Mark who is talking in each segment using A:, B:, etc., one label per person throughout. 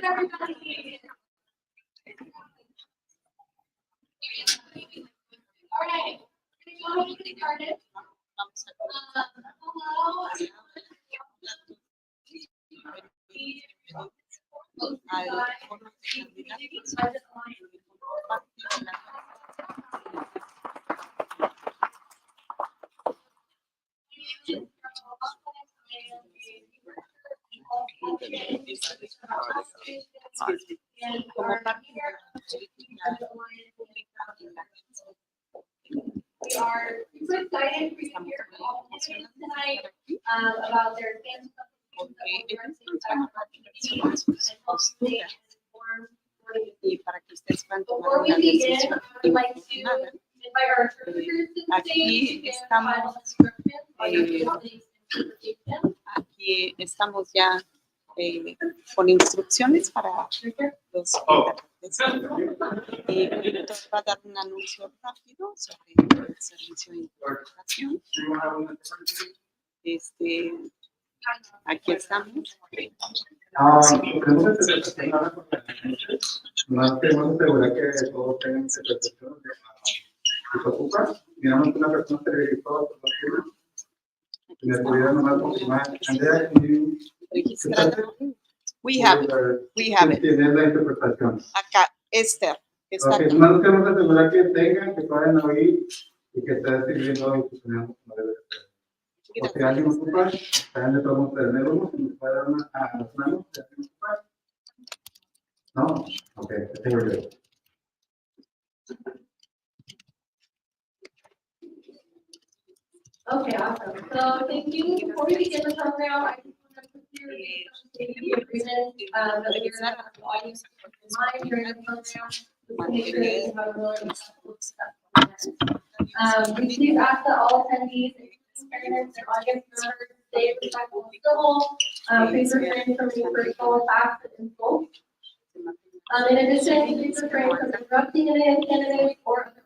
A: All right. Can you go ahead and get started? We are super excited for you to hear from all the candidates tonight about their advanced
B: y para que ustedes puedan tomar
A: Before
B: una
A: we begin,
B: decisión
A: I would like to
B: informada.
A: invite our interpreters to the
B: Aquí
A: stage.
B: estamos, Aquí estamos ya con instrucciones para los intérpretes. Y el doctor va a dar un anuncio rápido sobre el servicio de interpretación. Aquí estamos.
C: Más queremos asegurar que todos tengan interpretación. Si se ocupa, digamos que una persona se registró por la firma. Y me pudieron nomás confirmar. Andrea, can you-
B: Registrada. We have it.
C: Tienen la interpretación.
B: Acá, Esther. Está
C: Ok,
B: aquí.
C: más queremos asegurar que tengan, que puedan oír y que estén sirviendo y funcionando como debe de ser. O si alguien ocupa, también le podemos tenerlo, si nos puede dar a las manos, si alguien ocupa. No? Ok, I think we're good.
A: Okay, awesome. So thank you. Before we begin the program, I just want to put through the agreement that we're going to have the audience in mind during the program. To make sure that you have a really respectful discussion. We do ask that all attendees, parents, and audience members stay respectful and civil. Please refrain from any personal attacks and insults. In addition, please refrain from interrupting any candidate or other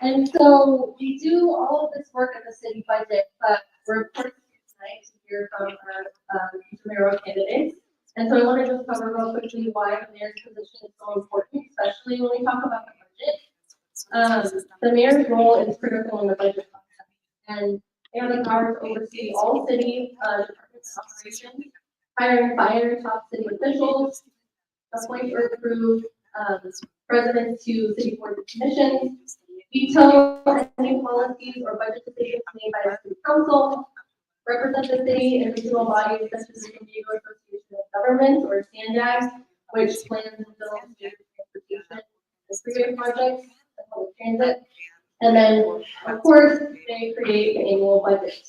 A: And so we do all of this work in the city budget, but we're of course here tonight to hear from our mayoral candidates. And so I want to just cover real quickly why the mayor's position is so important, especially when we talk about the budget. The mayor's role is critical in the budget process, and they have the power to oversee all city departments and operations, hire and fire top city officials, appoint or approve presidents to city boards and commissions, veto any policies or budget decisions made by the city council, represent the city and regional bodies such as the San Diego Association of Governments or SANDAG, which plans and builds transportation and freeway projects and public transit. And then, of course, they create the annual budget.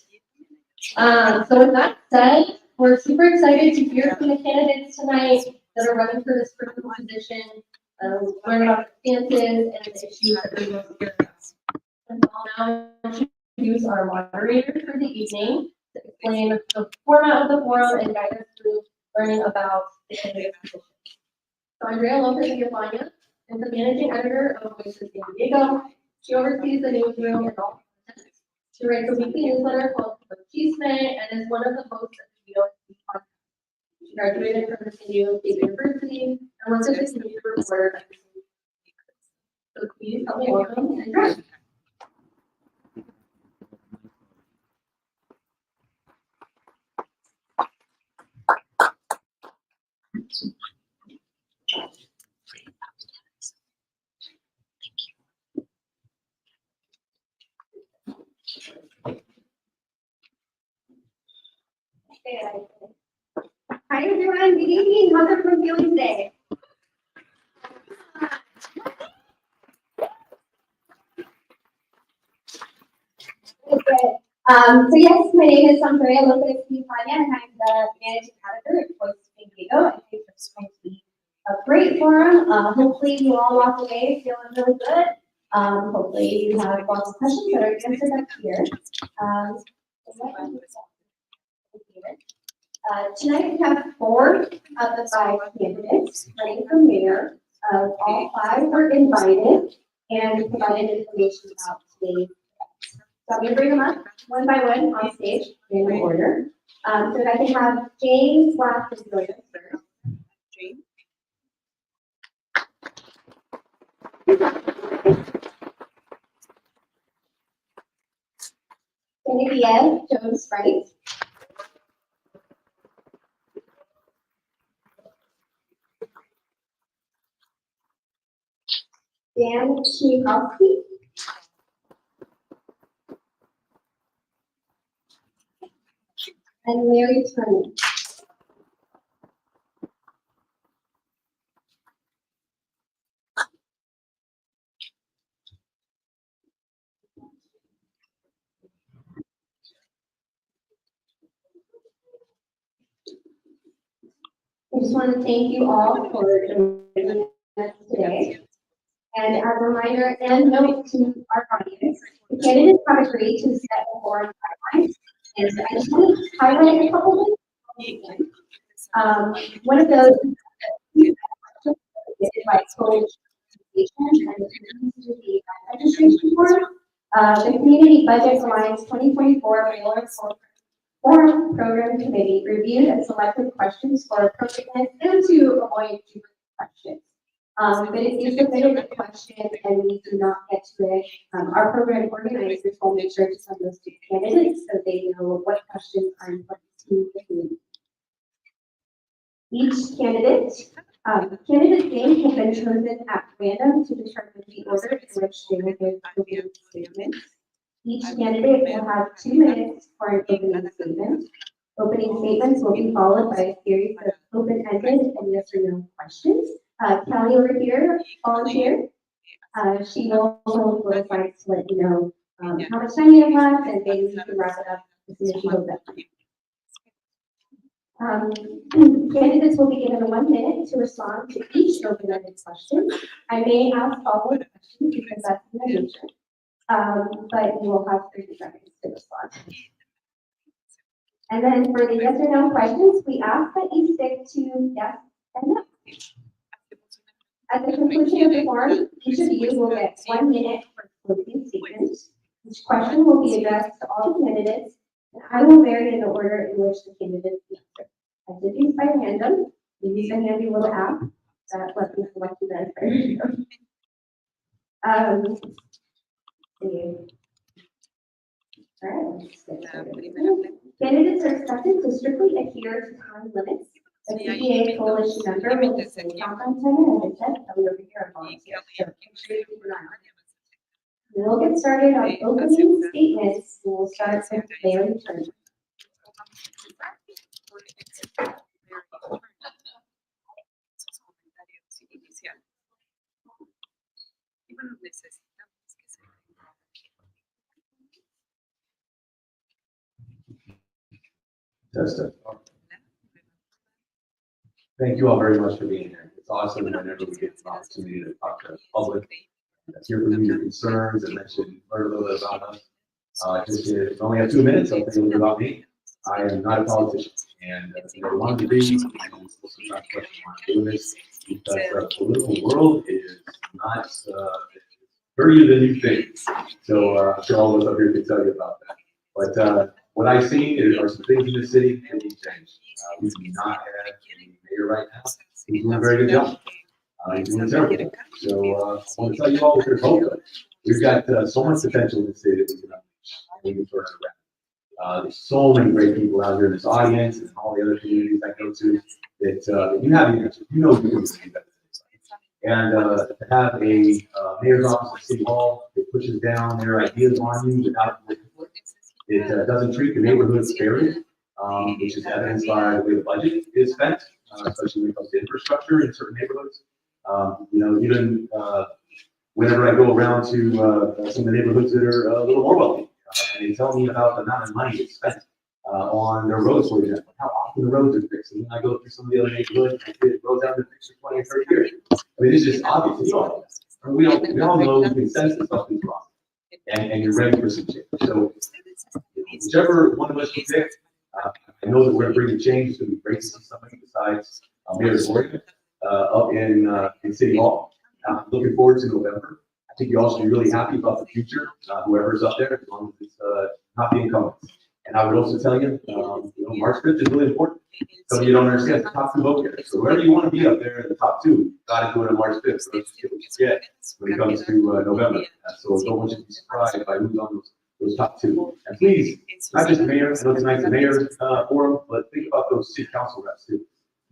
A: So with that said, we're super excited to hear from the candidates tonight that are running for this critical position, learn about the stances and the issues that they most serious. And I'll now introduce our moderator for the evening to explain the format of the forum and guide us through learning about the candidates' position. So Andrea Lopez-Villafaña is the managing editor of Voices San Diego. She oversees the newsroom and all content. She writes a weekly newsletter called Chisme and is one of the hosts of the VOC podcast. She graduated from the San Diego State University and works as a news reporter at the CBA. So please help me welcome Andrea.
D: Hi everyone, good evening. How's everyone feeling today? Good. So yes, my name is Andrea Lopez-Villafaña and I'm the managing editor at Voices San Diego. I think this is going to be a great forum. Hopefully you all walk away feeling really good. Hopefully you have lots of questions that are answered up here. Tonight we have 4 of the 5 candidates running for mayor. All 5 were invited and provided information about today's event. So I'm going to bring them up one by one on stage in order. So if I can have James Black to join us first.
B: Jane?
D: Genevieve Jones-Wright. Dan Chikowski. And Larry Turner. I just want to thank you all for joining us today. And as a reminder and note to our audience, the candidates have agreed to set the forum guidelines. And so I just want to highlight a couple of things. One of those is by coach and the registration form. The Community Budget Alliance 2024 Mayoral Forum Program Committee reviewed and selected questions for appropriateness and to avoid duplicate questions. But if you submitted a question and we do not get to it, our program organizers will make sure to send those to candidates so they know what questions are important to the community. Each candidate's name has been chosen at random to determine the order in which they will give opening statements. Each candidate will have 2 minutes for an opening statement. Opening statements will be followed by a series of open-ended and yes or no questions. Kelly over here, volunteer. She will hold both sides to let you know how much time you have left and maybe you can wrap it up as soon as she goes up. Candidates will be given 1 minute to respond to each open-ended question. I may ask follow-up questions because that's in the nature, but you will have 30 seconds to respond. And then for the yes or no questions, we ask that you stick to yes and no. At the conclusion of the forum, each of you will get 1 minute for closing statement. Each question will be addressed to all the candidates, and I will vary in the order in which the candidates answer. I did use by random. We use a handy little app that lets me select you guys by random. See. All right, let's get
B: La
D: started.
B: primera pregunta.
D: Candidates are expected to strictly adhere to time limits. A
B: Sí, hay
D: CBA coalition
B: límites
D: member will
B: de
D: display
B: tiempo.
D: countdown timer, as I said, I'll be over here on
B: Y que
D: volunteer.
B: había
D: So
B: que
D: make sure you keep an eye on it.
B: hacer
D: We'll get started on
B: Sí,
D: opening
B: aceptar.
D: statements. We'll start with Mayor Turner.
B: Sus comentarios iniciales. Y bueno, necesitamos que se
E: Test. Thank you all very much for being here. It's awesome whenever we get an opportunity to talk to the public, hear from you your concerns, and mention, learn a little bit about us. Just to only have 2 minutes, I'll tell you a little bit about me. I am not a politician, and I wanted to be, and sometimes question why I'm doing this, because the political world is not very the new thing. So I'm sure all of us up here can tell you about that. But what I see are some things in the city that need change. We do not have a mayor right now. He's doing a very good job. He's doing a terrible job. So I want to tell you all that there's hope. We've got so much potential in the city that we can unleash and we can turn it around. There's so many great people out here in this audience and all the other communities I go to that you have the answer. You know you can do better. And to have a mayor's office at City Hall that pushes down their ideas on you without it doesn't treat the neighborhoods fairly, which is evidenced by the way the budget is spent, especially when it comes to infrastructure in certain neighborhoods. You know, even whenever I go around to some of the neighborhoods that are a little more wealthy, and they tell me about the amount of money that's spent on their roads, for example, how often the roads are fixed. And then I go through some of the other neighborhoods and the roads haven't been fixed for 20 or 30 years. I mean, it's just obvious. You know, we all know the consensus of these wrong. And you're ready for some change. So whichever one of us we pick, I know that we're going to bring a change. It's going to be great to see somebody besides Mayor Gloria up in City Hall. I'm looking forward to November. I think you all should be really happy about the future, whoever's up there, as long as it's not the incumbents. And I would also tell you, March 5th is really important. Some of you don't understand the top 2 vote here. So wherever you want to be up there in the top 2, got to do it on March 5th. So let's get what you get when it comes to November. So don't want you to be surprised by who's on those top 2. And please, not just the mayor, I know tonight's the mayor's forum, but think about those city council reps too.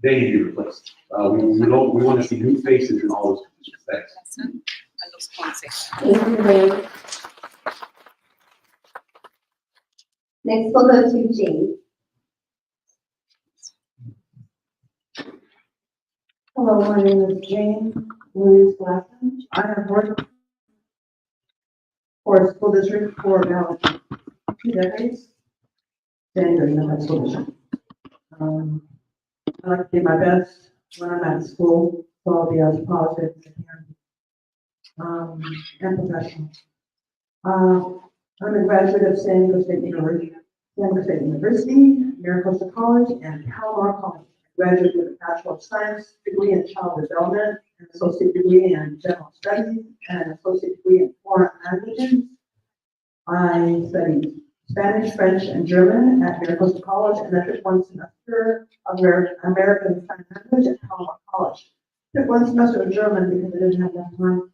E: They need to be replaced. We want to see new faces in all those positions. Thanks.
B: a los consejos.
D: Thank you, Mayor. Next, we'll go to James.
F: Hello, my name is Jane Louise Glassman. I have worked for a school district for about 2 decades, standing in that school district. I like to do my best when I'm at school, so I'll be as positive as I can, and professional. I'm a graduate of San Diego State University, Maricosta College, and Palomar College. Graduate with a Bachelor of Science degree in Child Development, an Associate degree in General Studies, and an Associate degree in Foreign Languages. I studied Spanish, French, and German at Maricosta College, and I took 1 semester of American Sign Language at Palomar College. Took 1 semester of German because I didn't have enough time.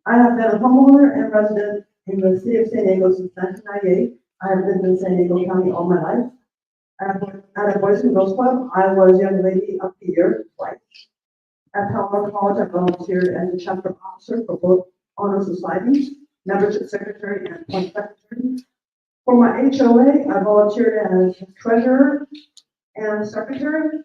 F: I have been a homeowner and resident in the city of San Diego since 1998. I have lived in San Diego County all my life. At a Boys and Girls Club, I was Young Lady of the Year twice. At Palomar College, I volunteered as a chapter officer for both honor societies, membership secretary, and point secretary. For my HOA, I volunteered as treasurer and secretary.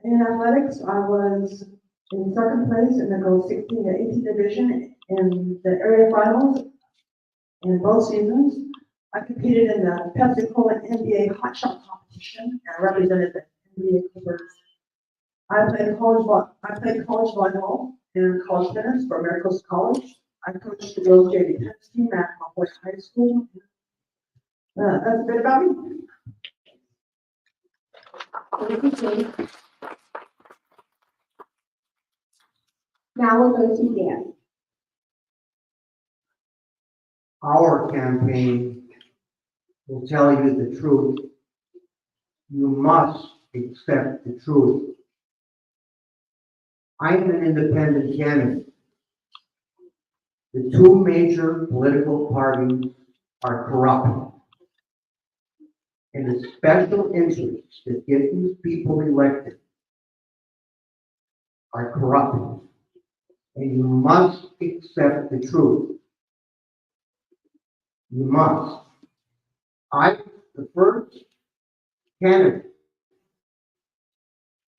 F: In athletics, I was in 2nd place in the girls 16 to 18 division in the area finals in both seasons. I competed in the Pepsi-Cola NBA hot shot competition and represented the NBA Clippers. I played college volleyball and college tennis for Maricosta College. I coached the girls' JV tennis team at Hawthorne High School. That's a bit about me.
D: Thank you, James. Now we'll go to Dan.
G: our campaign will tell you the truth. You must accept the truth. I am an independent candidate. The two major political parties are corrupt. And the special interests that get these people elected are corrupt. And you must accept the truth. You must. I was the first candidate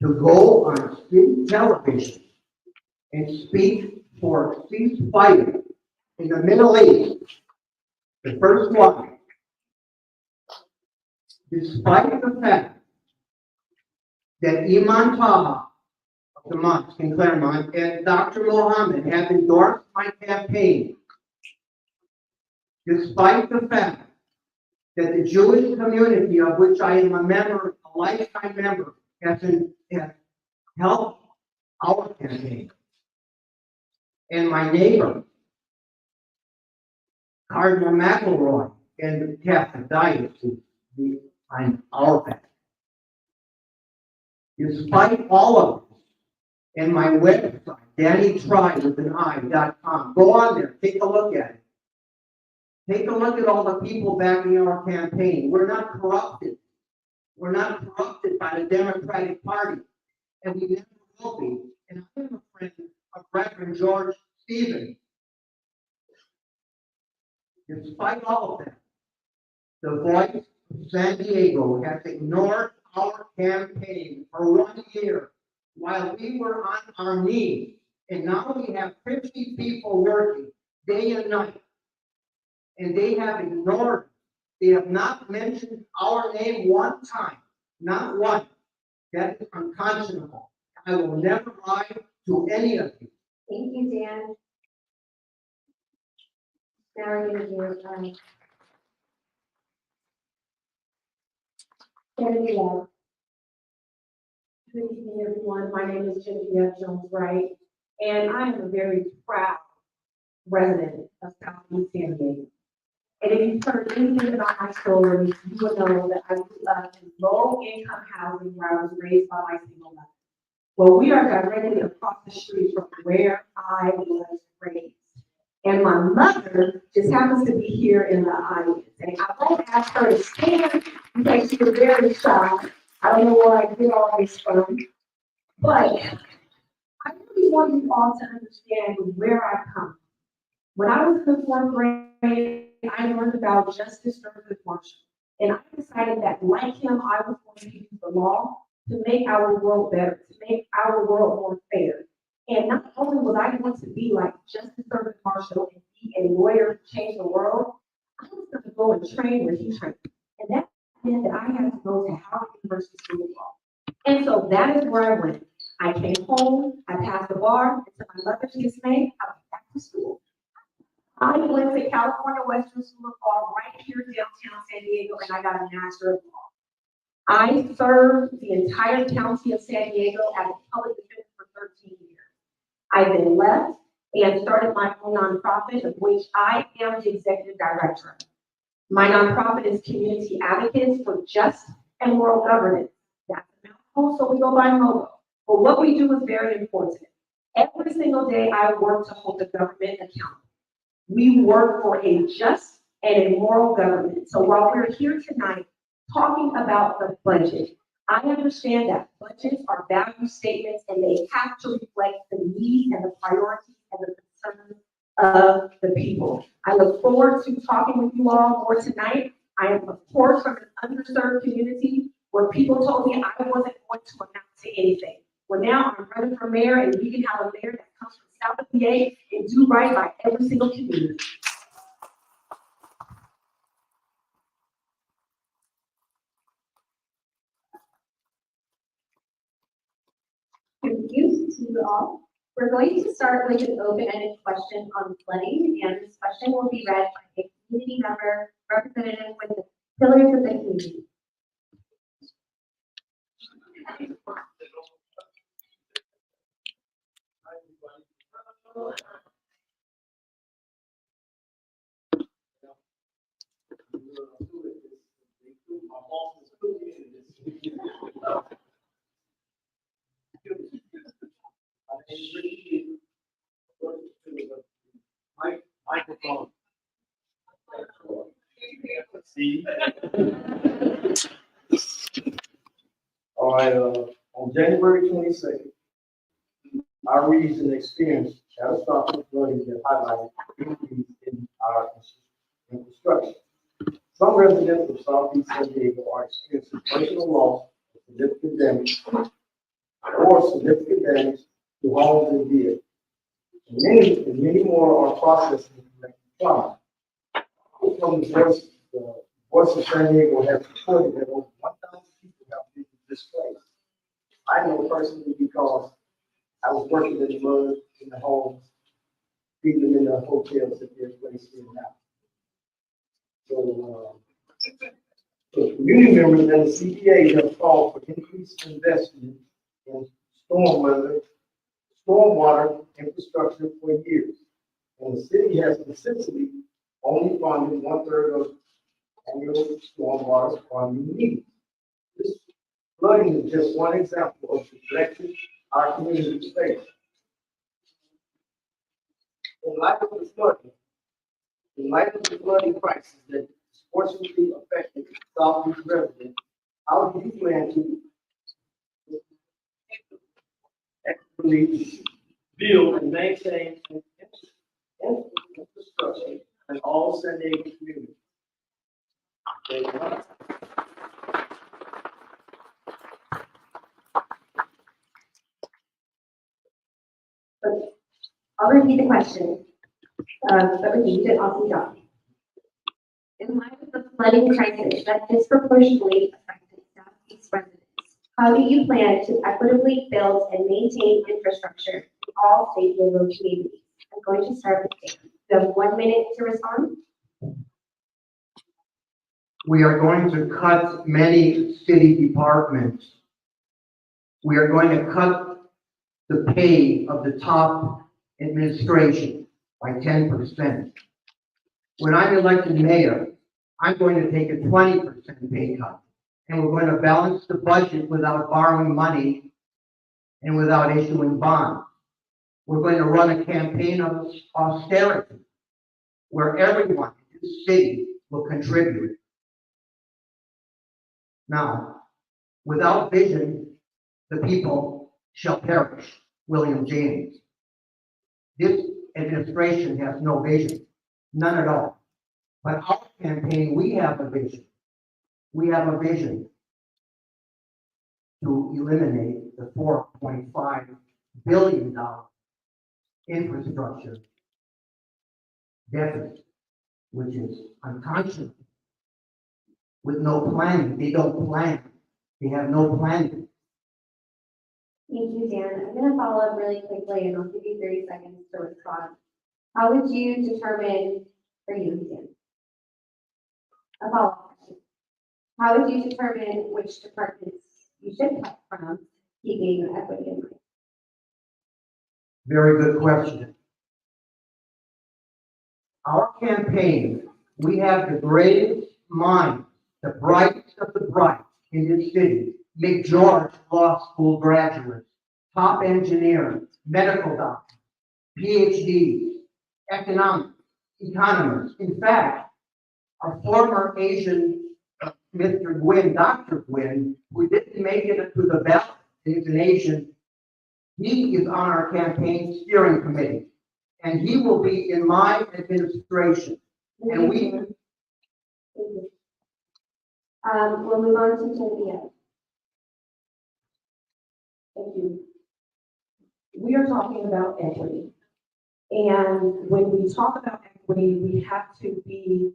G: to go on state television and speak for ceasefire in the Middle East. The first one. Despite the fact that Imam Taha of the mosque in Claremont and Dr. Mohammed have endorsed my campaign, despite the fact that the Jewish community of which I am a member, a lifetime member, has helped our campaign. And my neighbor, Cardinal McElroy, and the Catholic Diocese, I'm our back. Despite all of this, and my website, DannyTry.com, go on there, take a look at it. Take a look at all the people backing our campaign. We're not corrupted. We're not corrupted by the Democratic Party, and we never will be. And I'm a friend of Reverend George Stevens. Despite all of that, the voice of San Diego has ignored our campaign for 1 year while we were on our knees. And now we have 50 people working day and night. And they have ignored, they have not mentioned our name one time, not one. That is unconscionable. I will never lie to any of you.
D: Thank you, Dan. Now we're gonna do, Genevieve. Good evening, everyone. My name is Genevieve Jones-Wright, and I am a very proud resident of Southeast San Diego. And if you've heard anything about my story, you will know that I grew up in low-income housing where I was raised by my single mother. Well, we are directly across the street from where I was raised. And my mother just happens to be here in the audience. And I won't ask her to stand because she was very shy. I don't know where I get all this from. But I really want you all to understand where I come from. When I was in the 4th grade, I learned about Justice Thurgood Marshall. And I decided that, like him, I was going to use the law to make our world better, to make our world more fair. And not only was I going to be like Justice Thurgood Marshall and be a lawyer to change the world, I was going to go and train where he trained. And that meant that I had to go to Howard University School of Law. And so that is where I went. I came home, I passed the bar, and to my mother's dismay, I went back to school. I went to California Western School of Law right here downtown San Diego, and I got a Master of Law. I served the entire county of San Diego as a public defender for 13 years. I then left and started my own nonprofit, of which I am the executive director. My nonprofit is Community Advocates for Just and Moral Governance. That's a mouthful, so we go by MOGO. But what we do is very important. Every single day, I work to hold the government accountable. We work for a just and a moral government. So while we're here tonight talking about the budget, I understand that budgets are value statements and they have to reflect the needs and the priorities and the concerns of the people. I look forward to talking with you all more tonight. I am, of course, from an underserved community where people told me I wasn't going to amount to anything. Well, now I'm running for mayor, and we can have a mayor that comes from South of PA and do right by every single community.
A: Thank you to you all. We're going to start with an open-ended question on flooding, and this question will be read by a community member representative with the pillars of the community.
H: Microphone. See? All right, on January 22nd, our region experienced catastrophic flooding that highlighted increase in our infrastructure. Some residents of Southeast San Diego are experiencing personal loss, significant damage, to homes and vehicles. And many more are processing the trauma. From the Voice of San Diego has reported that over 1,000 people have been displaced. I know personally because I was working in the mud in the homes, even in the hotels that they're placed in now. So, the community members and the CBA have called for increased investment in stormwater infrastructure for years. And the city has consistently only funded 1/3 of annual stormwater funding needs. This flooding is just one example of the direction our community face. In light of the flooding crisis that disproportionately affected Southeast residents, how do you plan to equitably build and maintain infrastructure in all San Diego communities?
D: I'll repeat the question. But repeat it off the job. In light of the flooding crisis that disproportionately affected Southeast residents, how do you plan to equitably build and maintain infrastructure in all state and local communities? I'm going to start with Dan. You have 1 minute to respond.
G: We are going to cut many city departments. We are going to cut the pay of the top administration by 10%. When I'm elected mayor, I'm going to take a 20% pay cut. And we're going to balance the budget without borrowing money and without issuing bonds. We're going to run a campaign of austerity where everyone in this city will contribute. Now, without vision, the people shall perish. William James. This administration has no vision, none at all. But our campaign, we have a vision. We have a vision to eliminate the $4.5 billion infrastructure deficit, which is unconscionable. With no planning, they don't plan. They have no planning.
D: Thank you, Dan. I'm going to follow up really quickly and I'll give you 30 seconds to respond. How would you determine, for you, Dan? A follow-up question. How would you determine which departments you should cut from, keeping equity in mind?
G: Very good question. Our campaign, we have the greatest minds, the brightest of the bright in this city. McGeorge Law School graduates, top engineers, medical doctors, PhDs, economists. In fact, our former Asian, Mr. Gwynn, Dr. Gwynn, who didn't make it to the ballot, he's an Asian, he is on our campaign steering committee. And he will be in my administration. And we.
D: We'll move on to Cynthia.
I: Thank you. We are talking about equity. And when we talk about equity, we have to be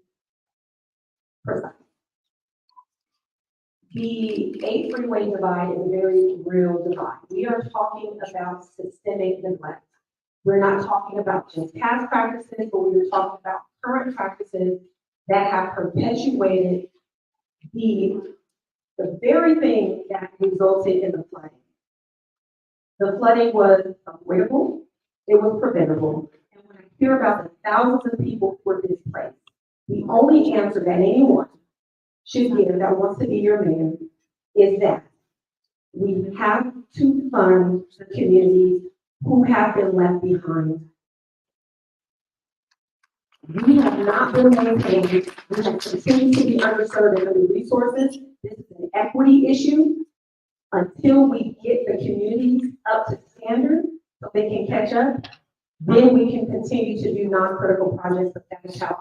I: precise. The 8 freeway divide is a very real divide. We are talking about systemic neglect. We're not talking about just past practices, but we are talking about current practices that have perpetuated the very thing that resulted in the flooding. The flooding was avoidable, it was preventable, and when I hear about the thousands of people who were displaced, the only answer that anyone should give that wants to be your mayor is that we have to fund the communities who have been left behind. We have not been maintained, we have continued to be underserved in the resources. This is an equity issue. Until we get the communities up to standard so they can catch up, then we can continue to do non-critical projects, but that is how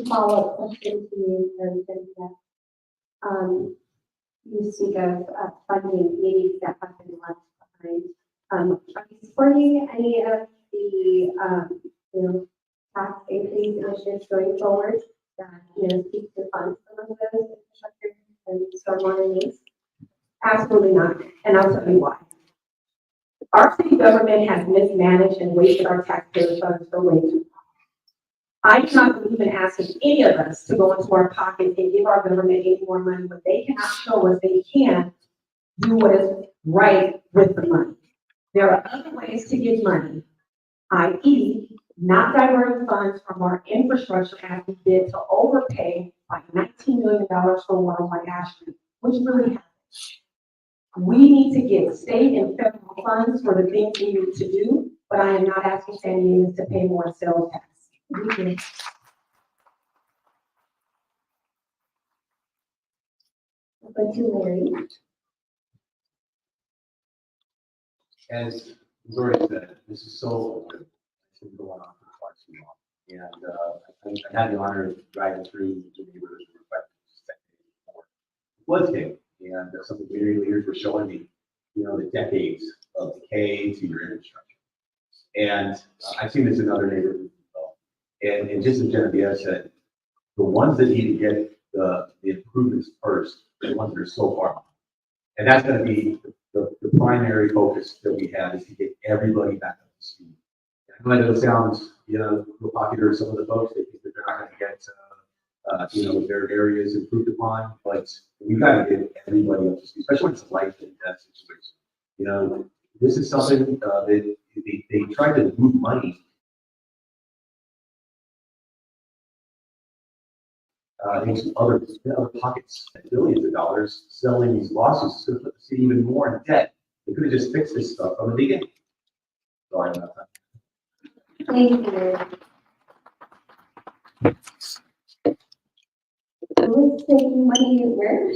D: Follow-up question to you, Cynthia. You speak of funding communities that have been left behind. Are you supporting any of the, tax increase initiatives going forward that, seek to fund some of those infrastructure and stormwater needs?
I: Absolutely not, and I'll tell you why. Our city government has mismanaged and wasted our taxpayer funds for way too long. I do not believe in asking any of us to go into our pockets and give our government any more money when they cannot show us they can do what is right with the money. There are other ways to get money, i.e., not diverting funds from our infrastructure as we did to overpay like $19 million for 101 Ash Street, which really happened. We need to get state and federal funds for the things we need to do, but I am not asking San Diego to pay more sales tax.
D: But you, Mary.
E: As was already said, this is so old. It's been going on for far too long. And I had the honor of driving through the neighborhoods before the floods came. And some of the community leaders were showing me, the decades of decay to your infrastructure. And I've seen this in other neighborhoods as well. And just as Genevieve said, the ones that need to get the improvements first, are the ones that are so far behind. And that's going to be the primary focus that we have, is to get everybody back up to speed. And I know it sounds, real popular to some of the folks. They think that they're not going to get, their areas improved upon, but we've got to get everybody up to speed, especially when it's a life and death situation. This is something that they try to move money into other pockets, billions of dollars, selling these lawsuits. It's going to put the city even more in debt. They could have just fixed this stuff from the beginning. Sorry about that.
D: Thank you. Who is taking money where?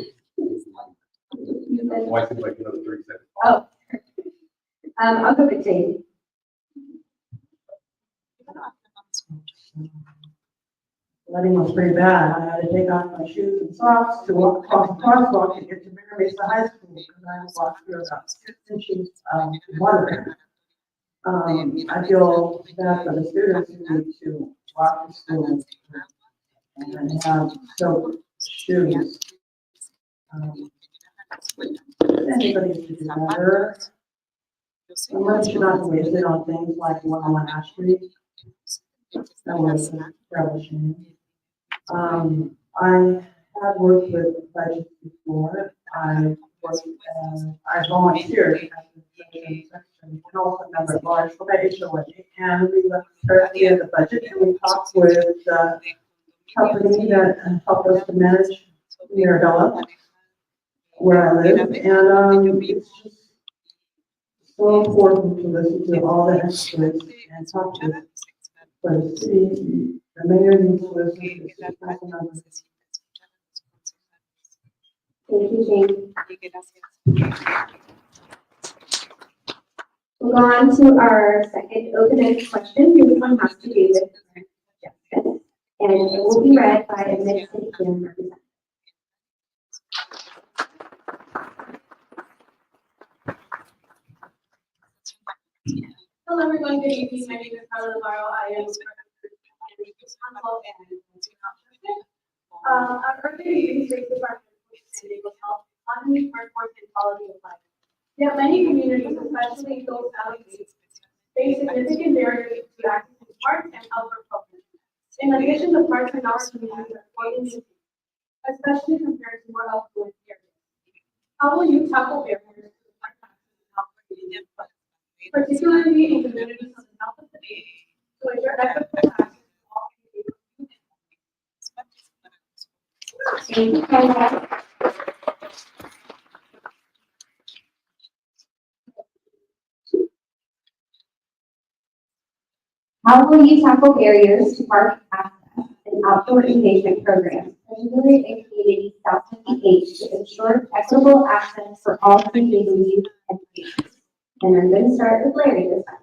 E: Why seems like another 30 seconds?
D: Oh. I'll go with Jane.
F: Flooding was pretty bad. I had to take off my shoes and socks to walk across the crosswalk to get to Mary Mesa High School because I walked through about 6 inches of water. I feel bad for the students who need to walk to school and have soaked shoes. Anybody should do better. Money should not be wasted on things like 101 Ash Street. That was a terrible shame. I have worked with budgets before. I volunteered as the treasurer section and also a member at large for that HOA. And we looked carefully at the budget and we talked with the company that helped us to manage Mayoral, where I live. And it's just so important to listen to all the experts and talk to the city. The mayor needs to listen to the council members.
D: Thank you, Jane. We'll go on to our second open-ended question. This one has to do with justice, and it will be read by a mid-city representative.
A: Hello, everyone. Good evening. My name is Carla Navarro. I am council and our earlier youth raised department was health, economy, workforce, and quality of life. Yet many communities, especially those alleys, face significant barriers to accessing parks and outdoor programs. In addition, the parks in our communities are poorly, especially compared to more affluent areas. How will you tackle barriers to park access and outdoor, particularly in communities on the south of the state, So is your ethical practice
D: Thank you, Kayla. How will you tackle barriers to park access and outdoor engagement programs, particularly in communities south of the H, to ensure equitable access for all communities and patients? And I'm going to start with Larry this time.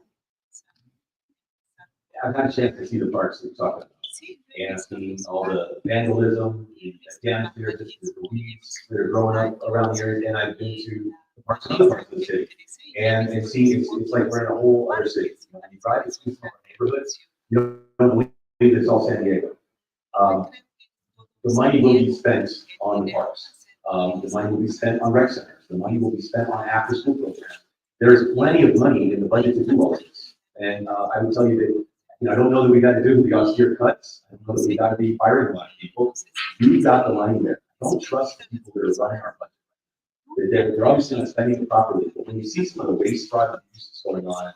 E: I've had a chance to see the parks that you're talking about. And I've seen all the vandalism, the damage there, the weeds that are growing up around the area. And I've been to the parks in other parts of the city. And see, it's like we're in a whole other city. When you drive to some of our neighborhoods, you don't believe it's all San Diego. The money will be spent on the parks. The money will be spent on rec centers. The money will be spent on after-school programs. There's plenty of money in the budget to do all this. And I would tell you that, I don't know that we got to do the austere cuts. I don't know that we got to be firing a lot of people. We've got the money there. Don't trust the people that are running our budget. They're obviously not spending it properly. But when you see some of the waste fraud abuses going on,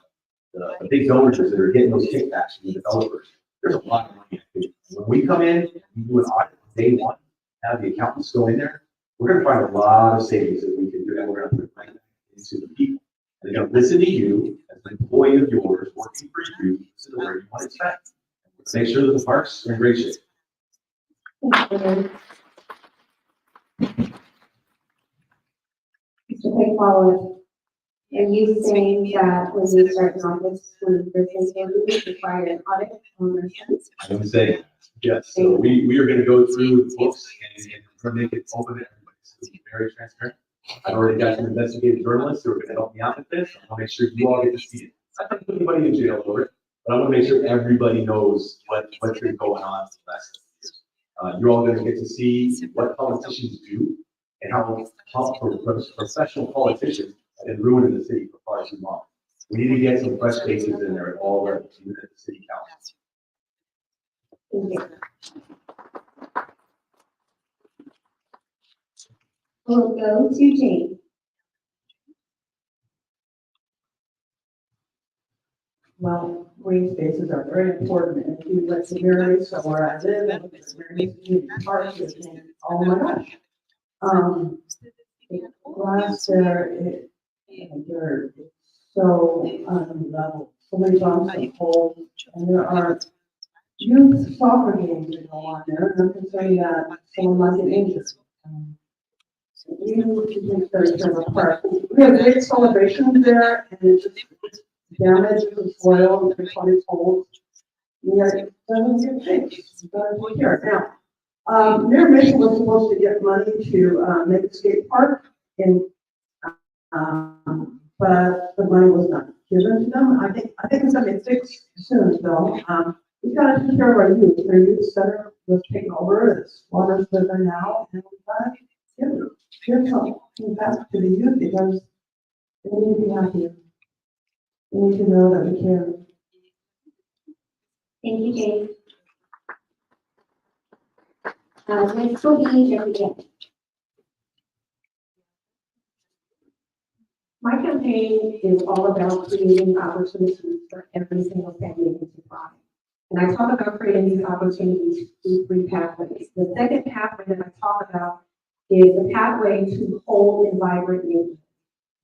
E: the big donors that are getting those kickbacks from the developers, there's a lot of money. When we come in, we do an audit day one, have the accountants go in there, we're going to find a lot of savings that we can do, and we're going to put money into the people. And they're going to listen to you as an employee of yours, working for you, listen to where you want to spend. Make sure that the parks are in great shape.
D: Mr. Quick follow-up. Are you saying that when you start in office, when the business will require an audit on their sense?
E: I would say, yes. So we are going to go through the books and we're going to make it open to everybody. So it's very transparent. I've already got some investigative journalists who are going to help me out with this. I want to make sure you all get to see it. I don't put anybody in jail over it, but I want to make sure everybody knows what's been going on for the last years. You're all going to get to see what politicians do and how professional politicians have been ruining the city for far too long. We need to get some fresh faces in there at all our even at the city council.
D: Thank you. We'll go to Jane.
F: Well, green spaces are very important, and if you let the area, so where I live, and it's very parks, and oh my gosh. Last there, it's so unlevel, so many bumps and holes, and there are youth soccer games that go on there, and I'm concerned that someone might get injured. We need to take very care of the park. We have big celebrations there, and it's just damage to soil, the twenty holes. Yeah, it doesn't get fixed, but here now. Mayor Mission was supposed to get money to make a skate park, and but the money was not given to them. I think it's gonna be fixed soon, though. We've got to take care of our youth. Our youth center was taken over. It's water's there now, and we've got to give something back to the youth because they need to be happy. We need to know that we care.
D: Thank you, Jane. Next will be Jessica.
I: My campaign is all about creating opportunities for every single family to thrive. And I talk about creating these opportunities through 3 pathways. The second pathway that I talk about is the pathway to whole and vibrant neighborhoods.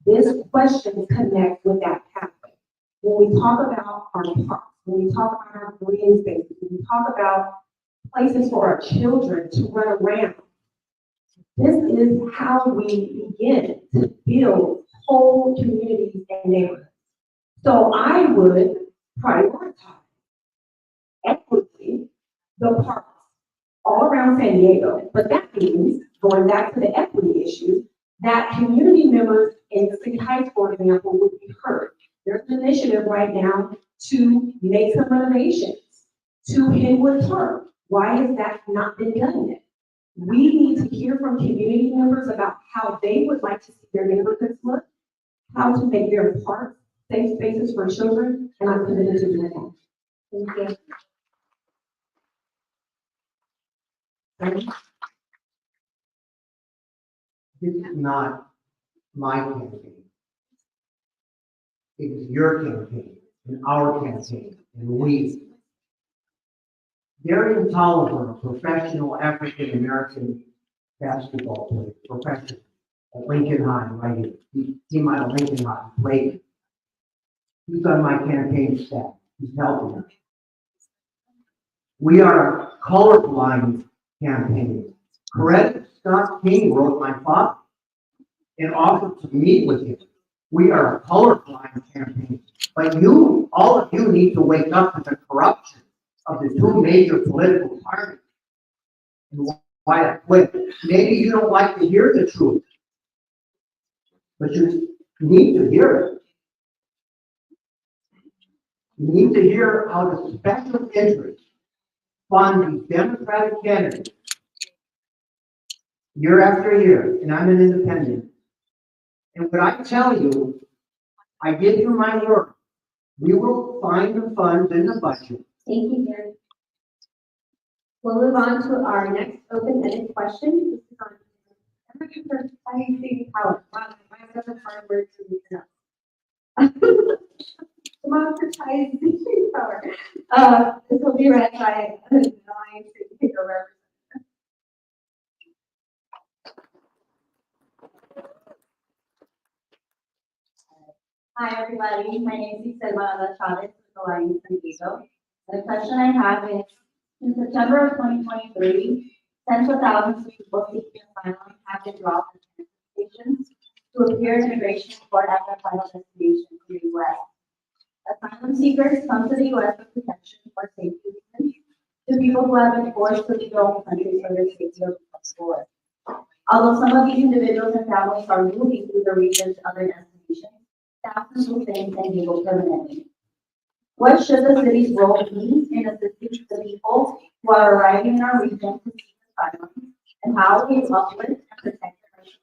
I: This question connects with that pathway. When we talk about our parks, when we talk about our green spaces, when we talk about places for our children to run around, this is how we begin to build whole communities and neighborhoods. So I would prioritize equitably the parks all around San Diego. But that means, going back to the equity issue, that community members in the City Heights, for example, would be heard. There's an initiative right now to make some renovations to Henwood Park. Why has that not been done yet? We need to hear from community members about how they would like to see their neighborhoods look, how to make their parks safe spaces for children, and I'm committed to doing that.
D: Thank you.
G: This is not my campaign. It is your campaign and our campaign. and we. Darian Tolliver, a professional African-American basketball player, professional at Lincoln High, right here. He came out of Lincoln High, played. He's on my campaign staff. He's helping us. We are a colorblind campaign. Coretta Scott King wrote my father and offered to meet with him. We are a colorblind campaign. But you, all of you need to wake up to the corruption of the two major political parties. And why I quit. Maybe you don't like to hear the truth, but you need to hear it. You need to hear how the special interests fund these Democratic candidates year after year, and I'm an independent. And what I tell you, I give you my word. We will find the funds in the budget.
D: Thank you, Gary. We'll move on to our next open-ended question. This is on democratizing power. Wow, that's a hard word to pronounce. Democratizing power. This will be read by the City Representative.
J: Hi, everybody. My name is Iselma Chavez with the Alliance San Diego. The question I have is, in September of 2023, tens of thousands of people seeking asylum have been dropped in stations to appear immigration court as their final destination to the U.S. Asylum seekers come to the U.S. for protection or safety reasons to people who have been forced to leave their own countries for their safety or war. Although some of these individuals and families are moving through the region to other destinations, thousands will stay in San Diego permanently. What should the city's role be in assisting the people who are arriving in our region to seek asylum, and how we uplift and protect their rights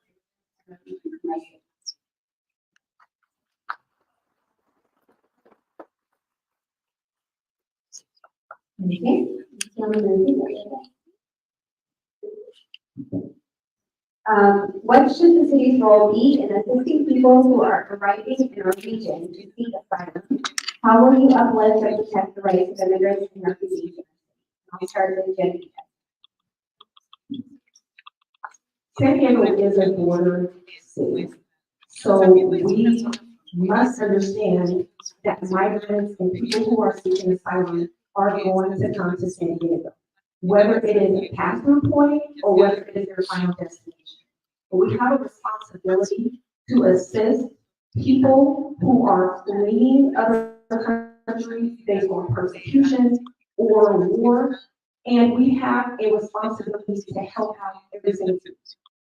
J: and their future rights?
D: What should the city's role be in assisting people who are arriving in our region to seek asylum? How will you uplift and protect the rights of immigrants and refugees? I'll start with Jenny.
I: San Diego is a border city. So we must understand that migrants and people who are seeking asylum are going to come to San Diego, whether it is a pass-through point or whether it is their final destination. But we have a responsibility to assist people who are fleeing other countries based on persecution or war, and we have a responsibility to help out every citizen.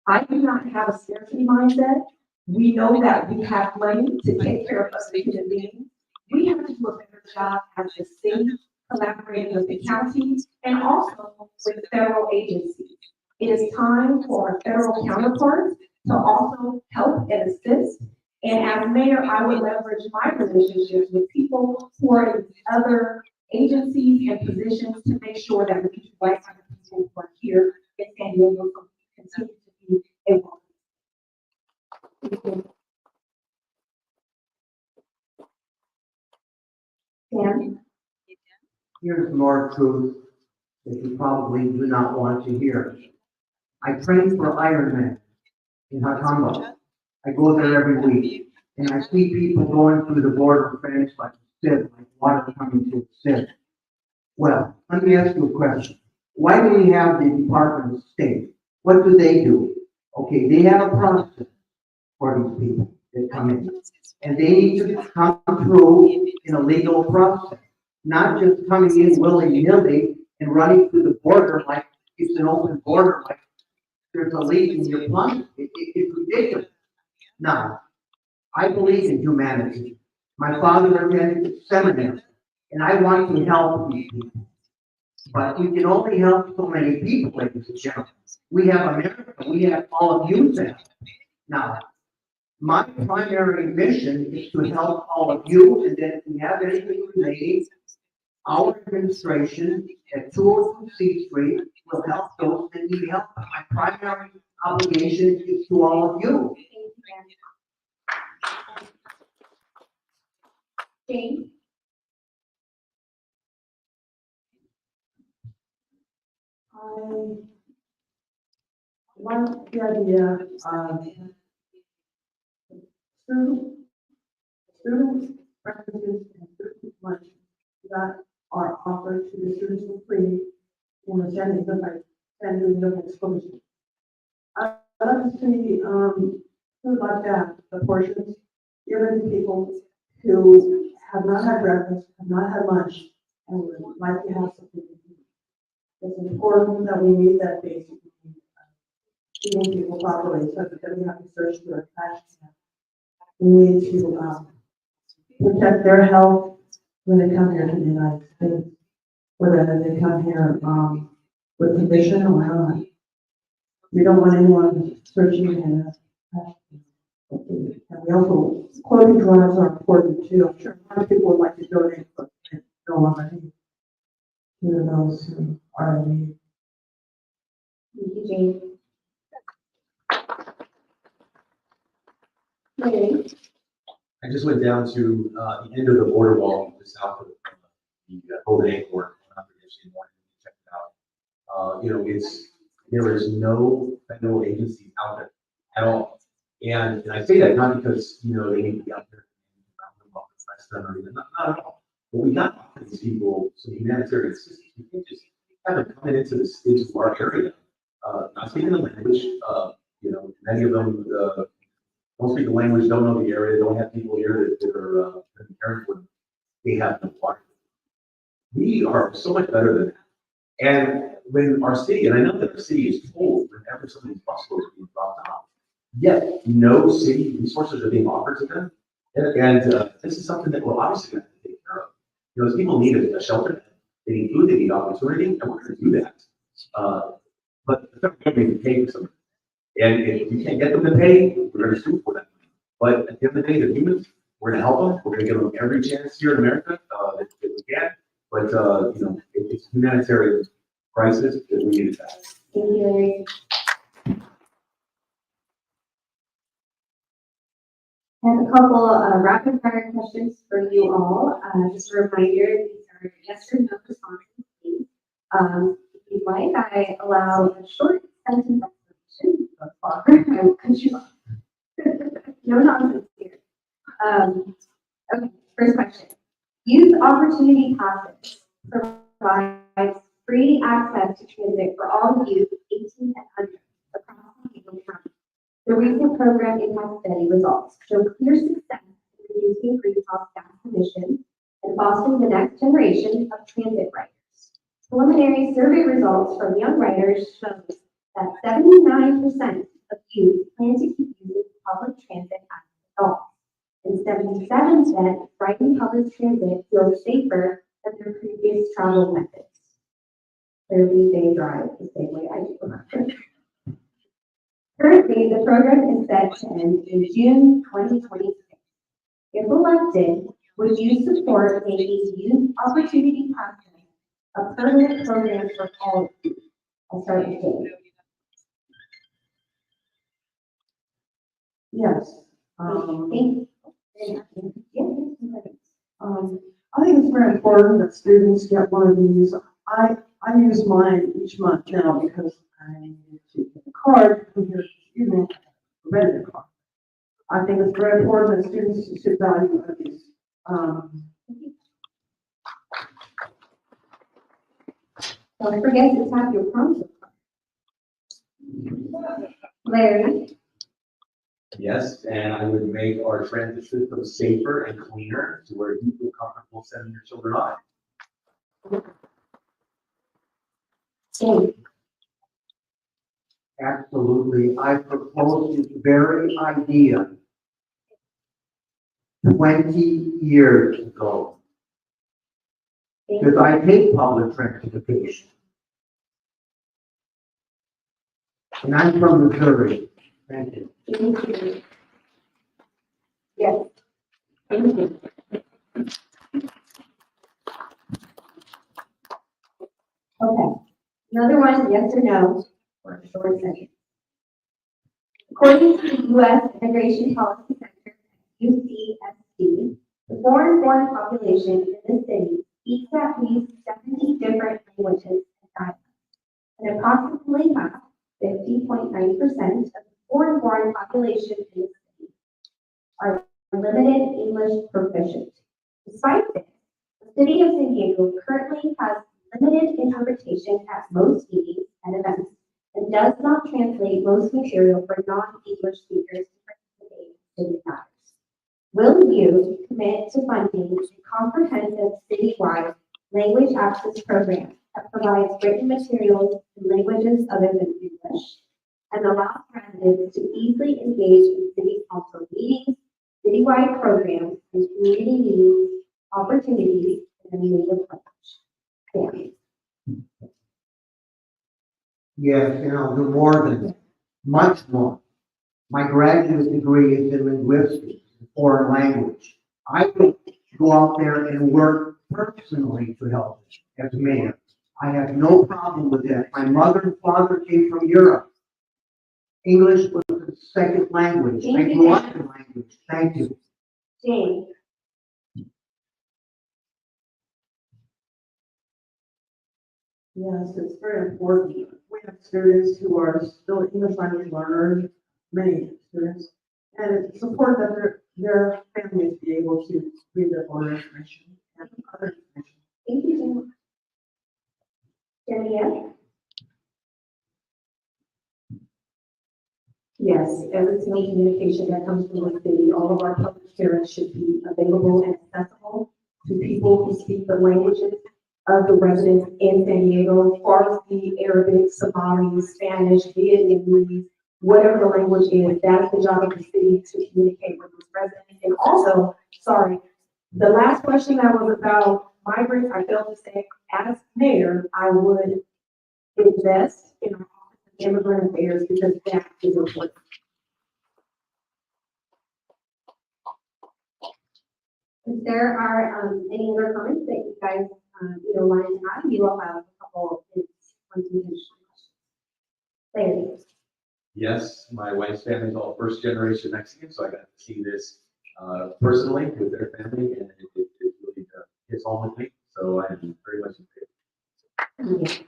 I: I do not have a scarcity mindset. We know that we have money to take care of us as human beings. We have to do a better job as a city, collaborating with the counties and also with federal agencies. It is time for our federal counterparts to also help and assist. And as mayor, I would leverage my relationships with people who are in other agencies and positions to make sure that we do right by the people who are here in San Diego continue to be a welcome.
D: Sam?
G: Here's more truth that you probably do not want to hear. I train for Ironman in Hatumba. I go there every week, and I see people going through the border fence like a sieve, like water coming through a sieve. Well, let me ask you a question. Why do we have the Department of State? What do? Okay, they have a process for these people that come in, and they need to come through in a legal process, not just coming in willy-nilly and running through the border like it's an open border, like there's a leak in your plumbing. It's ridiculous. Now, I believe in humanity. My father attended seminary, and I want to help these people. But we can only help so many people, ladies and gentlemen. We have America, we have all of you there. Now, my primary mission is to help all of you, and then if we have anything relating, our administration at 202 C Street will help those that need help. My primary obligation is to all of you.
D: Jane?
F: I like the idea of students' preferences and student lunch that are offered to the students for free in the San Diego School District. I love to see, food like that, the portions given to people who have not had breakfast, have not had lunch, and would like to have something to eat. It's important that we meet that basic need, feeding people properly, so that they don't have to search for a cash. We need to, protect their health when they come here to the United States, whether they come here, with condition or not. We don't want anyone searching in a, and we also, clothing drives are important too. I'm sure a lot of people would like to donate, but they don't want to to those who are in need.
D: Thank you, Jane. Larry?
E: I just went down to the end of the border wall, just south of the Golden Airport. Check it out. There is no federal agency out there at all. And I say that not because, they need to be out there or even, not at all. But we got to offer these people some humanitarian assistance. We can't just have them coming into our area, not speaking the language. Many of them don't speak the language, don't know the area, don't have people here that are caring for them. They have no water. We are so much better than that. And when our city, and I know that our city is full whenever some of these hospitals are being dropped off, yet no city resources are being offered to them. And this is something that we're obviously going to take care of. Those people need a shelter, they need food, they need opportunity, and we're going to do that. But the federal government can pay for something. And if you can't get them to pay, we're going to sue for them. But at the end of the day, the humans, we're going to help them. We're going to give them every chance here in America that we can. But it's a humanitarian crisis that we need to tackle.
D: Thank you, Larry. I have a couple rapid fire questions for you all. Just a reminder, these are yes or no responses, please. If you'd like, I allow a short sentence explanation so far. I will cut you off. No nonsense here. Okay, first question. Youth Opportunity Passes provides free access to transit for all youth 18 and under across Diego County. The recent program impact study results show clear success in reducing greenhouse gas emissions and fostering the next generation of transit riders. Preliminary survey results from young riders show that 79% of youth plan to keep using public transit as adults, and 77% riding public transit feels safer than their previous travel methods. Clearly, they drive the same way I do. Currently, the program is set to end in June 2026. If elected, would you support making Youth Opportunity Passes a permanent program for all youth? I'll start with Dave.
F: Yes.
D: I
F: I think it's very important that students get one of these. I use mine each month now because I need to get a card to come here this evening to rent a car. I think it's very important that students should value one of these.
D: Don't forget to tap your prompter. Larry?
E: Yes, and I would make our transit system safer and cleaner to where you feel comfortable sending your children on.
D: Dave?
G: Absolutely. I proposed this very idea 20 years ago. Because I hate public transportation. And I'm from Missouri. Thank you.
D: Thank you. Yes. Thank you. Okay. Another one, yes or no, or a short sentence. According to the U.S. Immigration Policy Center, UCSD, the foreign-born population in this city speaks at least 70 different languages and dialects. and approximately half, 50.9% of the foreign-born population in the city are limited English proficient. Despite this, the city of San Diego currently has limited interpretation at most meetings and events and does not translate most material for non-English speakers to participate in city matters. Will you commit to funding a comprehensive citywide language access program that provides written materials in languages other than English and allows residents to easily engage in city council meetings, citywide programs, and community meetings opportunities in a native language?
G: Yes, and I'll do more than that, much more. My graduate degree is in linguistics, foreign language. I will go out there and work personally to help as mayor. I have no problem with that. My mother and father came from Europe. English was the second language. I grew up in language. Thank you.
D: James.
F: Yes, it's very important. We have students who are still English language learners, many students, and it's important that their families be able to read their own information and other information.
D: Thank you, Jim. Genevieve?
I: Yes, every single communication that comes from the city, all of our public hearings should be available and accessible to people who speak the languages of the residents in San Diego, Farsi, Arabic, Somali, Spanish, Vietnamese, whatever the language is, that's the job of the city to communicate with those residents. And also, sorry, the last question that was about migrants, I failed to say, as mayor, I would invest in our Office of Immigrant Affairs because that is important.
D: If there are any other comments that you guys wanted to add, you will have a couple of minutes once we finish the questions. Larry.
E: Yes, my wife's family is all first generation Mexican, so I got to see this personally with their family, and it really hits home with me. So I am very much in favor.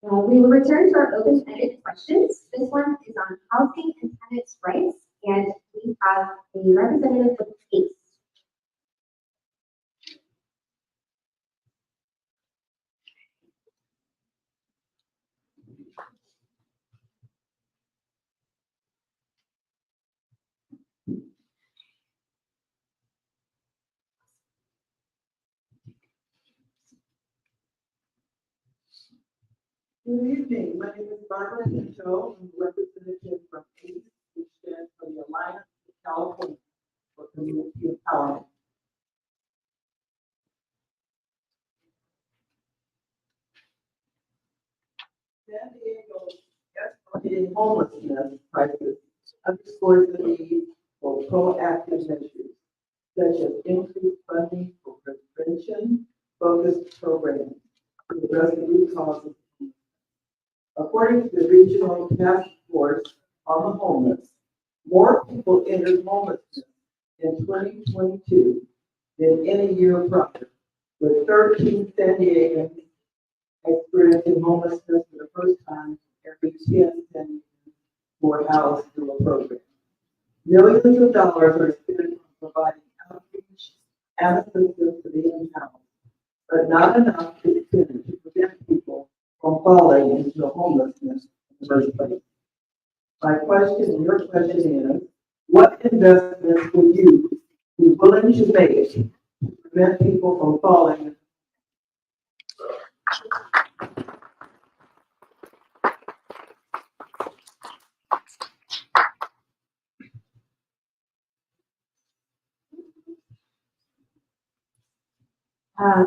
D: We will return to our open-ended questions. This one is on housing and tenants' rights, and we have a representative of the case.
F: Good evening, my name is Barbara Pinto, I'm representative from ACE, which stands for the Alliance of California for Community Empowerment. San Diego's escalating homelessness crisis underscores the need for proactive measures, such as increased funding for prevention-focused programs to address the root causes. According to the Regional Task Force on the Homeless, more people entered homelessness in 2022 than any year prior, with 13 San Diegans experiencing homelessness for the first time. Every 10 San Diegans were housed through a program. Millions of dollars are spent on providing outreach and assistance to the in-house, but not enough is spent to prevent people from falling into homelessness in the first place. My question and your question is, what investments would you be willing to make to prevent people from falling?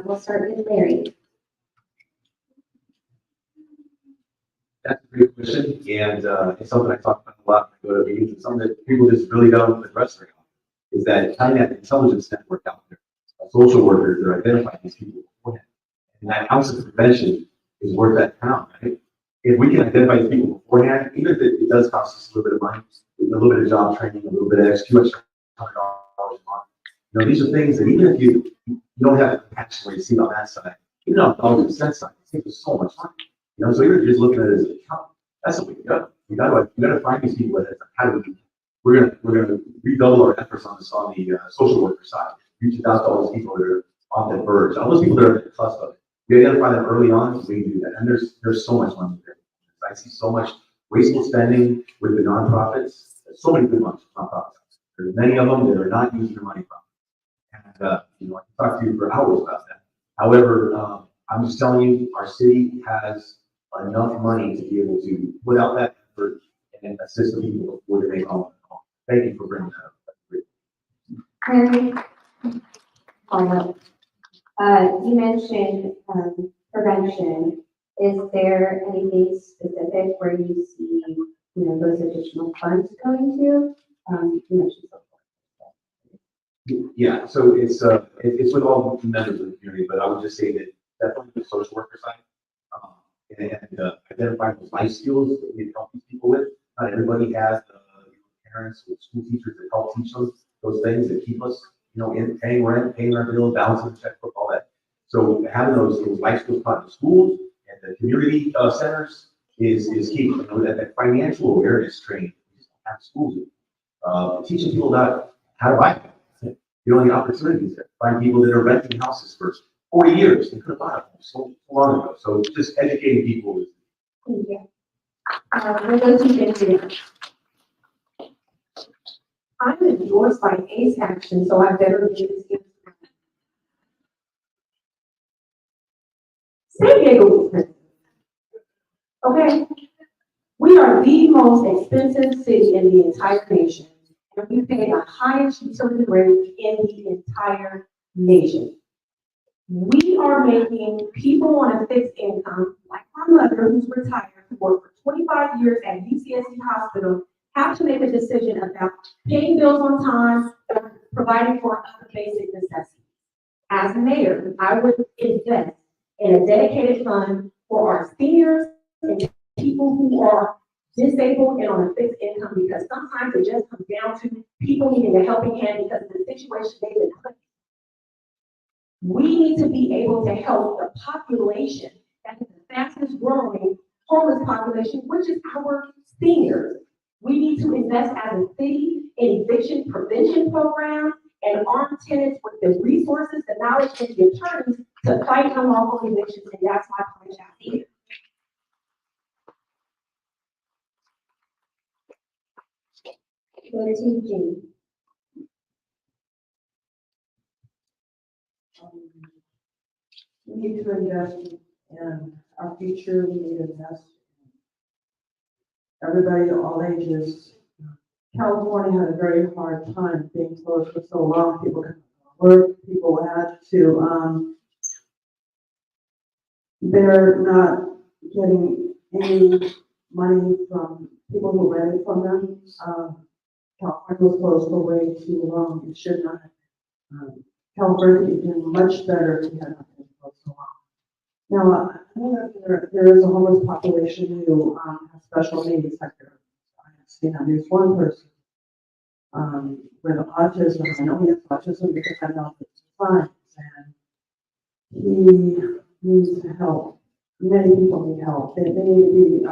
D: We'll start with Larry.
E: That's a great question, and it's something I talk about a lot when I go to meetings, and something that people just really don't address very often, is that tying that intelligence network out there, social workers that are identifying these people beforehand. And that ounce of prevention is worth that pound, right? If we can identify these people beforehand, even if it does cost us a little bit of money, a little bit of job training, a little bit of extra $200 a month, these are things that even if you don't have the passion where you see it on that side, even on dollars and cents side, it saves us so much time. You know, so you're just looking at it as an account. That's what we got. We gotta find these people that how do we, we're gonna redouble our efforts on this, on the social worker side. Reaching out to all those people that are on the verge, all those people that are at the cusp of it. We identify them early on, we can do that. And there's so much money there. I see so much wasteful spending with the nonprofits. There's so many good ones, nonprofits. There's many of them that are not using their money properly. And, you know, I can talk to you for hours about that. However, I'm just telling you, our city has enough money to be able to put out that effort and assist the people before they make home. Thank you for bringing that up. That's great.
D: Mary, you mentioned, prevention. Is there anything specific where you see, you know, those additional funds going to? You mentioned so forth.
E: Yeah, so it's with all members of the community, but I would just say that definitely the social worker side, and identifying those life skills that we help these people with. Not everybody has parents or school teachers that help teach them those things that keep us, you know, in paying rent, paying our bills, balancing the checkbook, all that. So having those life skills taught in schools and the community centers is key. You know, that financial awareness training we just don't have schools do. Teaching people about how to buy. You know, the opportunities there. Find people that are renting houses for 40 years and could have bought them so long ago. So just educating people is.
D: Thank you. For those who didn't hear,
I: I'm endorsed by ACE Action, so I better do this. San Diego is expensive. Okay? We are the most expensive city in the entire nation, and we pay the highest utility rate in the entire nation. We are making people on a fixed income, like my mother who's retired, who worked for 25 years at UCSD Hospital, have to make a decision about paying bills on time and providing for other basic necessities. As mayor, I would invest in a dedicated fund for our seniors and people who are disabled and on a fixed income, because sometimes it just comes down to people needing a helping hand because of the situation they've been put in. We need to be able to help the population that is the fastest growing homeless population, which is our seniors. We need to invest as a city in eviction prevention programs and arm tenants with the resources, the knowledge, and the attorneys to fight unlawful evictions, and that's my point out here.
D: go to Eugene.
F: We need to invest in our future, we need to invest in everybody, all ages. California had a very hard time being closed for so long. People couldn't work, people had to, they're not getting any money from people who rented from them. California was closed for way too long, it should not have. California is doing much better if we had not been closed so long. Now, I know that there is a homeless population who has special needs. Like I have seen at least one person with autism. I know he has autism because I know it's signs, and he needs help. Many people need help. They need to be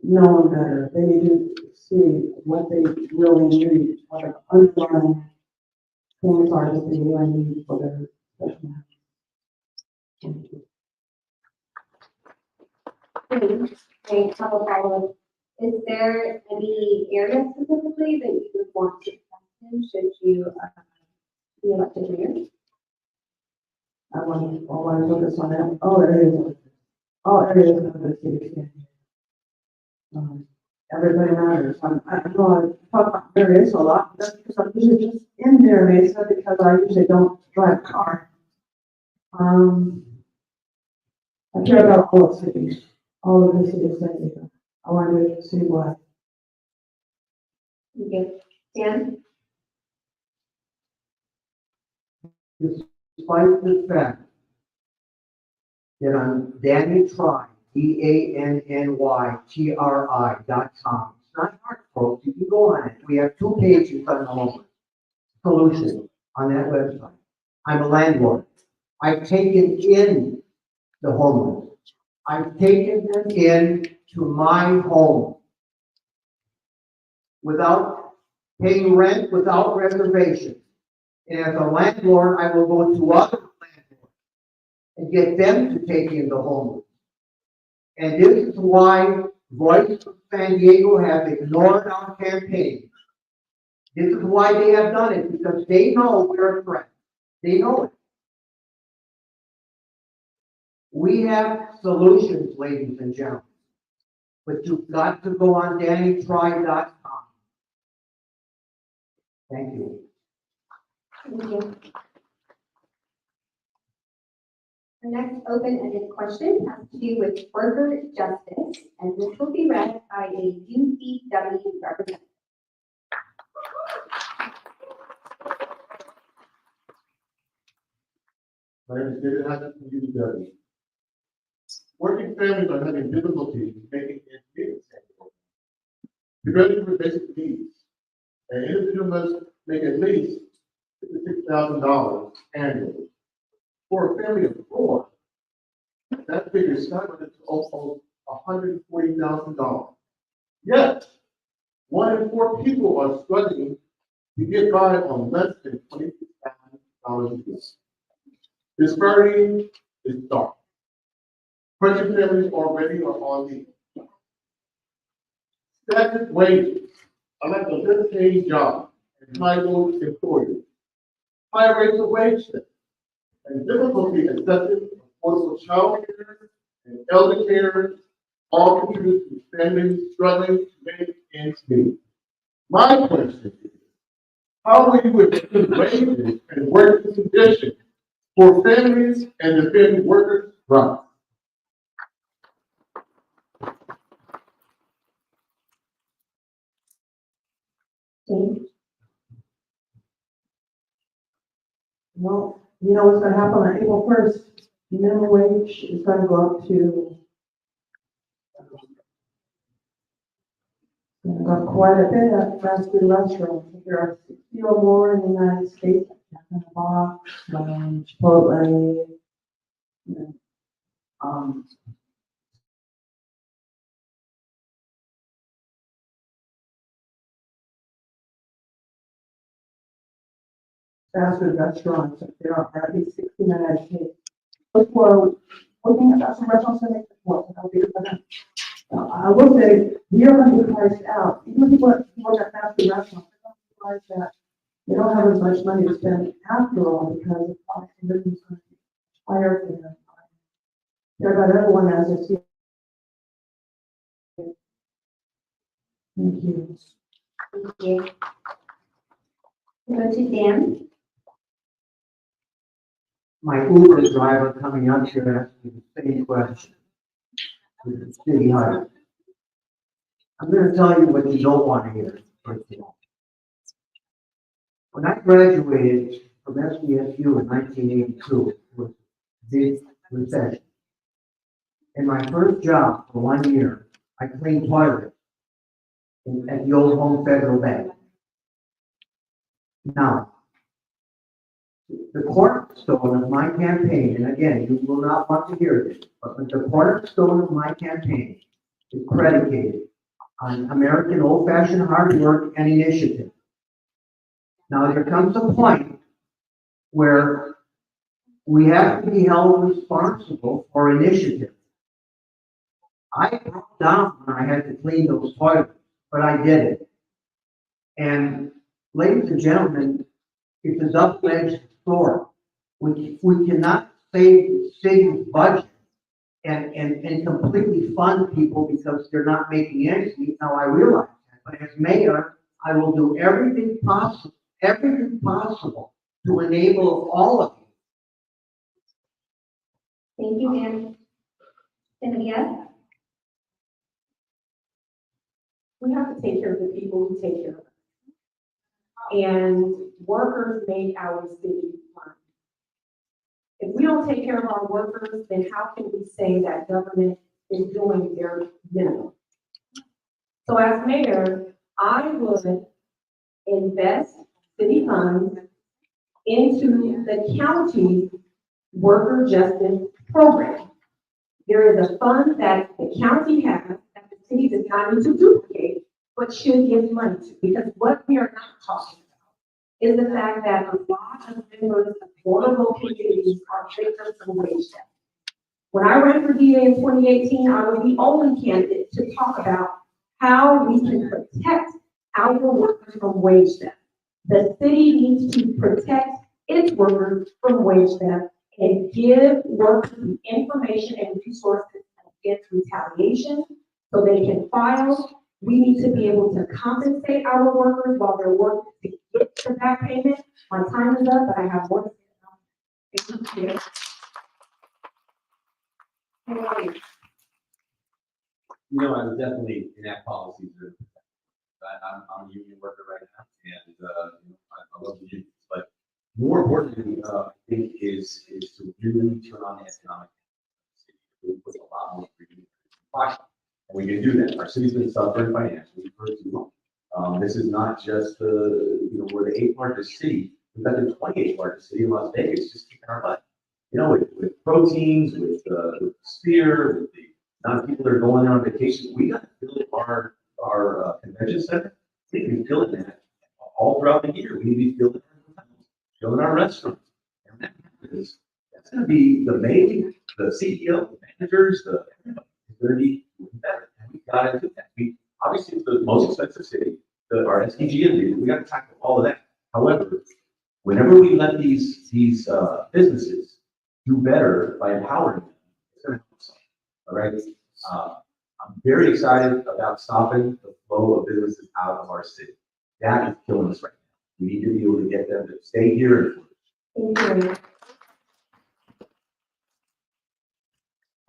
F: known better. They need to see what they really need, what the underlying things are that they really need for their special needs.
D: A couple follow-ups. Is there any area specifically that you would want to invest in should you be elected mayor?
F: I want to focus on that. All areas of the city. Everybody matters. I know I talk about areas a lot, but that's because I'm usually just in there, Mesa, because I usually don't drive a car. I care about all the cities, all of the cities that we have. I want to see why.
D: Okay. Dan?
G: Despite the fact that on Danny Try, DANNYTRI.com. It's not hard, folks. You can go on it. We have 2 pages on the homeless solution on that website. I'm a landlord. I've taken in the homeless. I've taken them in to my home without paying rent, without reservation. And as a landlord, I will go to other landlords and get them to take in the homeless. And this is why Voice of San Diego has ignored our campaign. This is why they have done it, because they know we're a threat. They know it. We have solutions, ladies and gentlemen. But you've got to go on DannyTry.com. Thank you.
D: Thank you. The next open-ended question has to do with worker justice, and this will be read by a UPW representative.
H: My name is David Haddon from UW. Working families are having difficulty making ends meet in San Diego. To barely for basic needs, an individual must make at least $56,000 annually. For a family of four, that figure skyrocketed to almost $140,000. Yet, 1 in 4 people are struggling to get by on less than $26,000 a year. Disparity is dark. Pressure families already are on the stagnant wages are like a good-paying job and high-wage employers. High rates of wage theft and difficulty accessing affordable child care and elder care all contribute to families struggling to make ends meet. My question is, how will you improve wages and working conditions for families and defend workers' rights?
F: Well, you know what's gonna happen on April 1st? Minimum wage is gonna go up to quite a bit at fast food restaurants. There are 60 or more in the United States, Jack in the Box, Chipotle, you know, fast food restaurants. There are at least 60 in the United States. Look for looking at some restaurants that make it work. I'll be for them. I will say, we are going to be priced out. Even people that work at fast food restaurants, they're going to be priced out. They don't have as much money to spend after all because the cost of living is going to be higher for them. They're about everyone has a seat. Thank you.
D: Thank you. Go to Dan.
G: My Uber driver coming up here asked me the same question. With the city hire. I'm gonna tell you what you don't want to hear, first of all. When I graduated from SDSU in 1982, it was a big recession. In my first job for 1 year, I cleaned toilets at the old Home Federal Bank. Now, the cornerstone of my campaign, and again, you will not want to hear this, but the cornerstone of my campaign is predicated on American old-fashioned hard work and initiative. Now, there comes a point where we have to be held responsible for initiative. I broke down when I had to clean those toilets, but I did it. And ladies and gentlemen, it's a double-edged sword. We cannot save the city's budget and completely fund people because they're not making ends meet. Now, I realize that, but as mayor, I will do everything possible to enable all of you.
D: Thank you, Dan. Anybody else?
I: We have to take care of the people who take care of us. And workers make our city run. If we don't take care of our workers, then how can we say that government is doing their minimum? So as mayor, I would invest city funds into the county's worker justice program. There is a fund that the county has that the city does not need to duplicate, but should give money to, because what we are not talking about is the fact that a lot of members of vulnerable communities are victims of wage theft. When I ran for DA in 2018, I was the only candidate to talk about how we can protect our workers from wage theft. The city needs to protect its workers from wage theft and give workers the information and resources against retaliation so they can file. We need to be able to compensate our workers while they're working to get to that payment. My time is up, but I have one. Thank you.
E: I was definitely enact policies. I'm a union worker right now, and I love the unions. But more importantly, I think is to really turn on the economic. We put a lot more freedom in pocket, and we can do that. Our city's been suffering financially for too long. This is not just we're the 8th largest city. We've got the 28th largest city in Las Vegas, just kicking our butt. With proteins, with Sphere, with the amount of people that are going there on vacation, we got to fill our convention center. We can fill it that all throughout the year. We need to be filling our hotels, filling our restaurants. And that's going to be the main, the CEO, the managers, everybody is going to be doing better. And we've got to do that. Obviously, it's the most expensive city. Our SDG, we got to tackle all of that. However, whenever we let these businesses do better by empowering them, it's going to help us. All right. I'm very excited about stopping the flow of businesses out of our city. That is killing us right now. We need to be able to get them to stay here.
D: Thank you.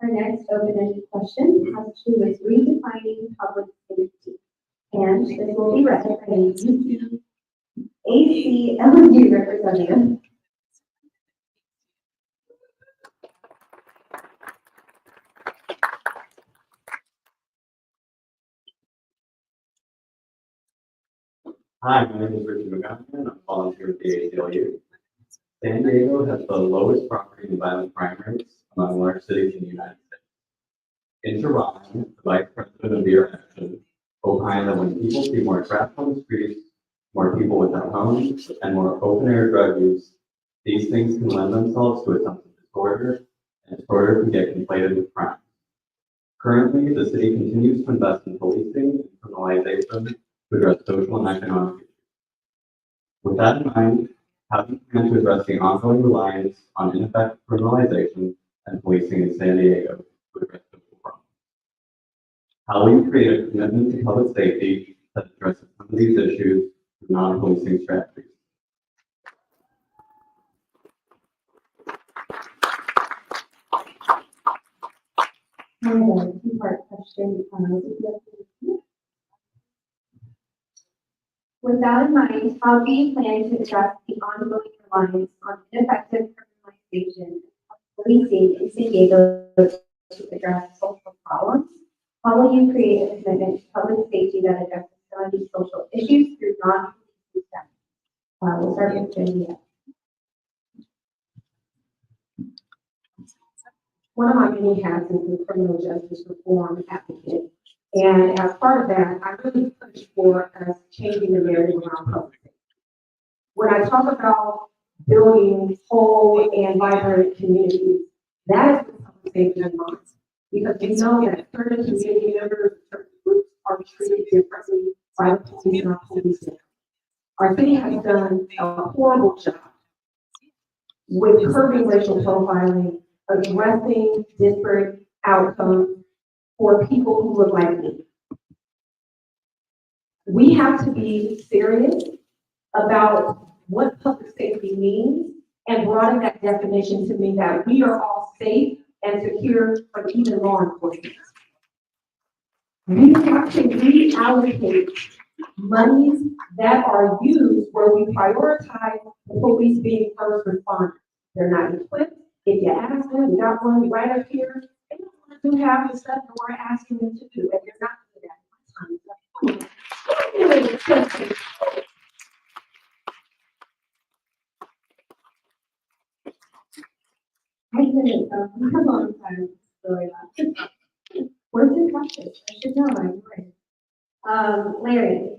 D: Our next open-ended question has to do with redefining public safety. And this will be read by a ACLU representative.
E: Hi, my name is Richard McGovern. I'm volunteer at the ACLU. San Diego has the lowest property and violent crime rates among large cities in the United States. In July, the Vice President of Beer Action opined that when people see more traffic on the streets, more people without homes, and more open-air drug use, these things can lend themselves to a sense of disorder, and disorder can get conflated with crime. Currently, the city continues to invest in policing and criminalization to address social and economic issues. With that in mind, how do you plan to address the ongoing reliance on ineffective criminalization and policing in San Diego to address social problems? How will you create a commitment to public safety that addresses some of these issues with non-policing strategies?
D: I have a two-part question. With that in mind, how do you plan to address the ongoing reliance on ineffective criminalization and policing in San Diego to address social problems? How will you create a commitment to public safety that addresses some of these social issues through non-policing steps? We'll start with Jenny.
I: One of my many hats is a criminal justice reform advocate. And as part of that, I really push for us changing the narrative around public safety. When I talk about building whole and vibrant communities, that is what public safety in mind. Because we know that certain community members, certain groups are treated differently by the police and our police. Our city has done a horrible job with curbing racial profiling, addressing disparate outcomes for people who look like me. We have to be serious about what public safety means and broaden that definition to mean that we are all safe and secure from even law enforcement. We have to reallocate monies that are used where we prioritize the police being first responders. They're not equipped. If you ask them, we got one right up here. They don't want to do half the stuff that we're asking them to do, and they're not doing that.
D: I did it a long time. So No, I'm right.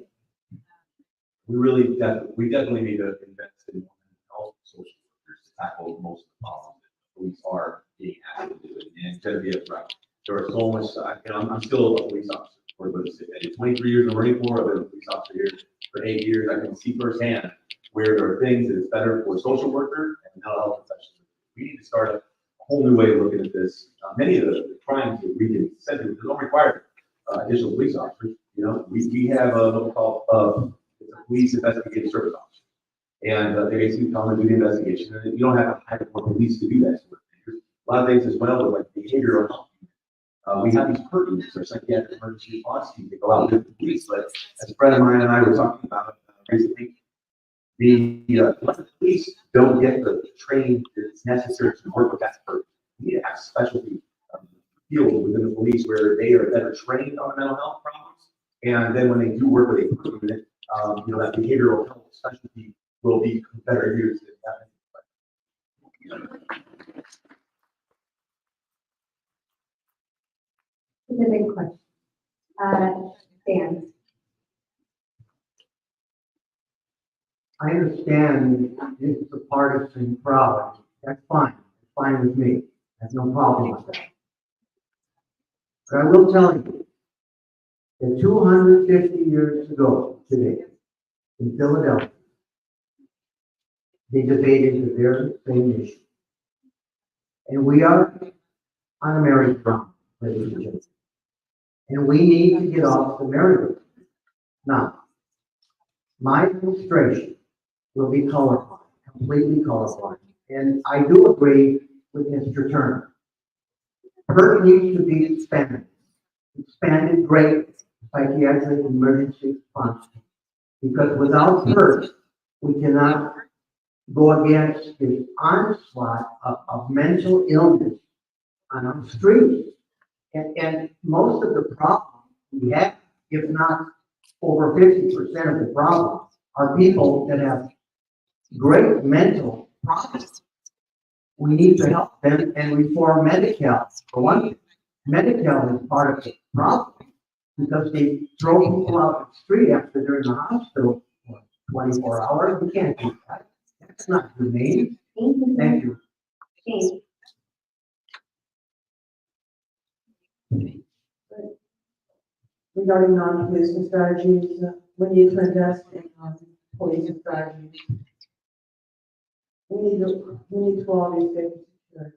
D: Larry,
E: We definitely need to invest in health social workers to tackle most of the problems that police are being asked to do. And to be a threat. There are so much, I'm still a police officer for the city. I did 23 years in the Marine Corps. I've been a police officer here for 8 years. I can see firsthand where there are things that it's better for social worker and mental health professionals. We need to start a whole new way of looking at this. Many of the crimes that we can send to, they don't require additional police officers. You know, we have what we call it's a police investigative service officer. And they basically come and do the investigation. And you don't have to hire more police to do that sort of thing. A lot of things as well with like behavioral health. We have these PERTs or psychiatric emergency response teams that go out with the police. But as a friend of mine and I were talking about recently, the police don't get the training that's necessary to work with that PERT. We need to have specialty fields within the police where they are better trained on the mental health problems. And then when they do work with a PERT unit, that behavioral health specialty will be better used.
D: it's a big question. Dan,
G: I understand this is a partisan problem. That's fine. It's fine with me. I have no problem with that. But I will tell you that 250 years ago today, in Philadelphia, they debated the very same issue. And we are on a merry-go-round, ladies and gentlemen. And we need to get off the merry-go-round. Now, my frustration will be colorblind, completely colorblind. And I do agree with Mr. Turner. PERT needs to be expanded greatly, psychiatric emergency response. Because without PERT, we cannot go against the onslaught of mental illness on our streets. And most of the problems we have, if not over 50% of the problems, are people that have great mental problems. We need to help them and reform Medi-Cal. For one thing, Medi-Cal is part of the problem because they throw people out the street after they're in the hospital for 24 hours. We can't do that. That's not humane. Thank you.
D: James,
F: Regarding non-policing strategies, we need to invest in policing strategies. We need to all these things.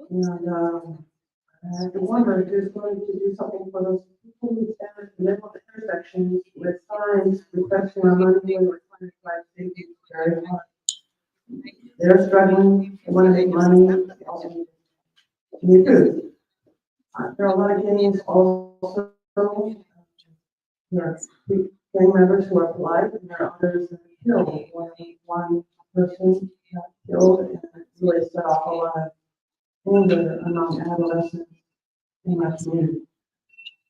F: And I wonder if there's going to do something for those people who stand at the middle of the intersections with signs requesting our money when we're trying to drive safety. It's very hard. They're struggling, they want to make money. They also need food. There are a lot of gangs also. Yes, gang members who are polite, and there are others that are killed. One person got killed, and it really set off a lot of anger among adolescents in my community.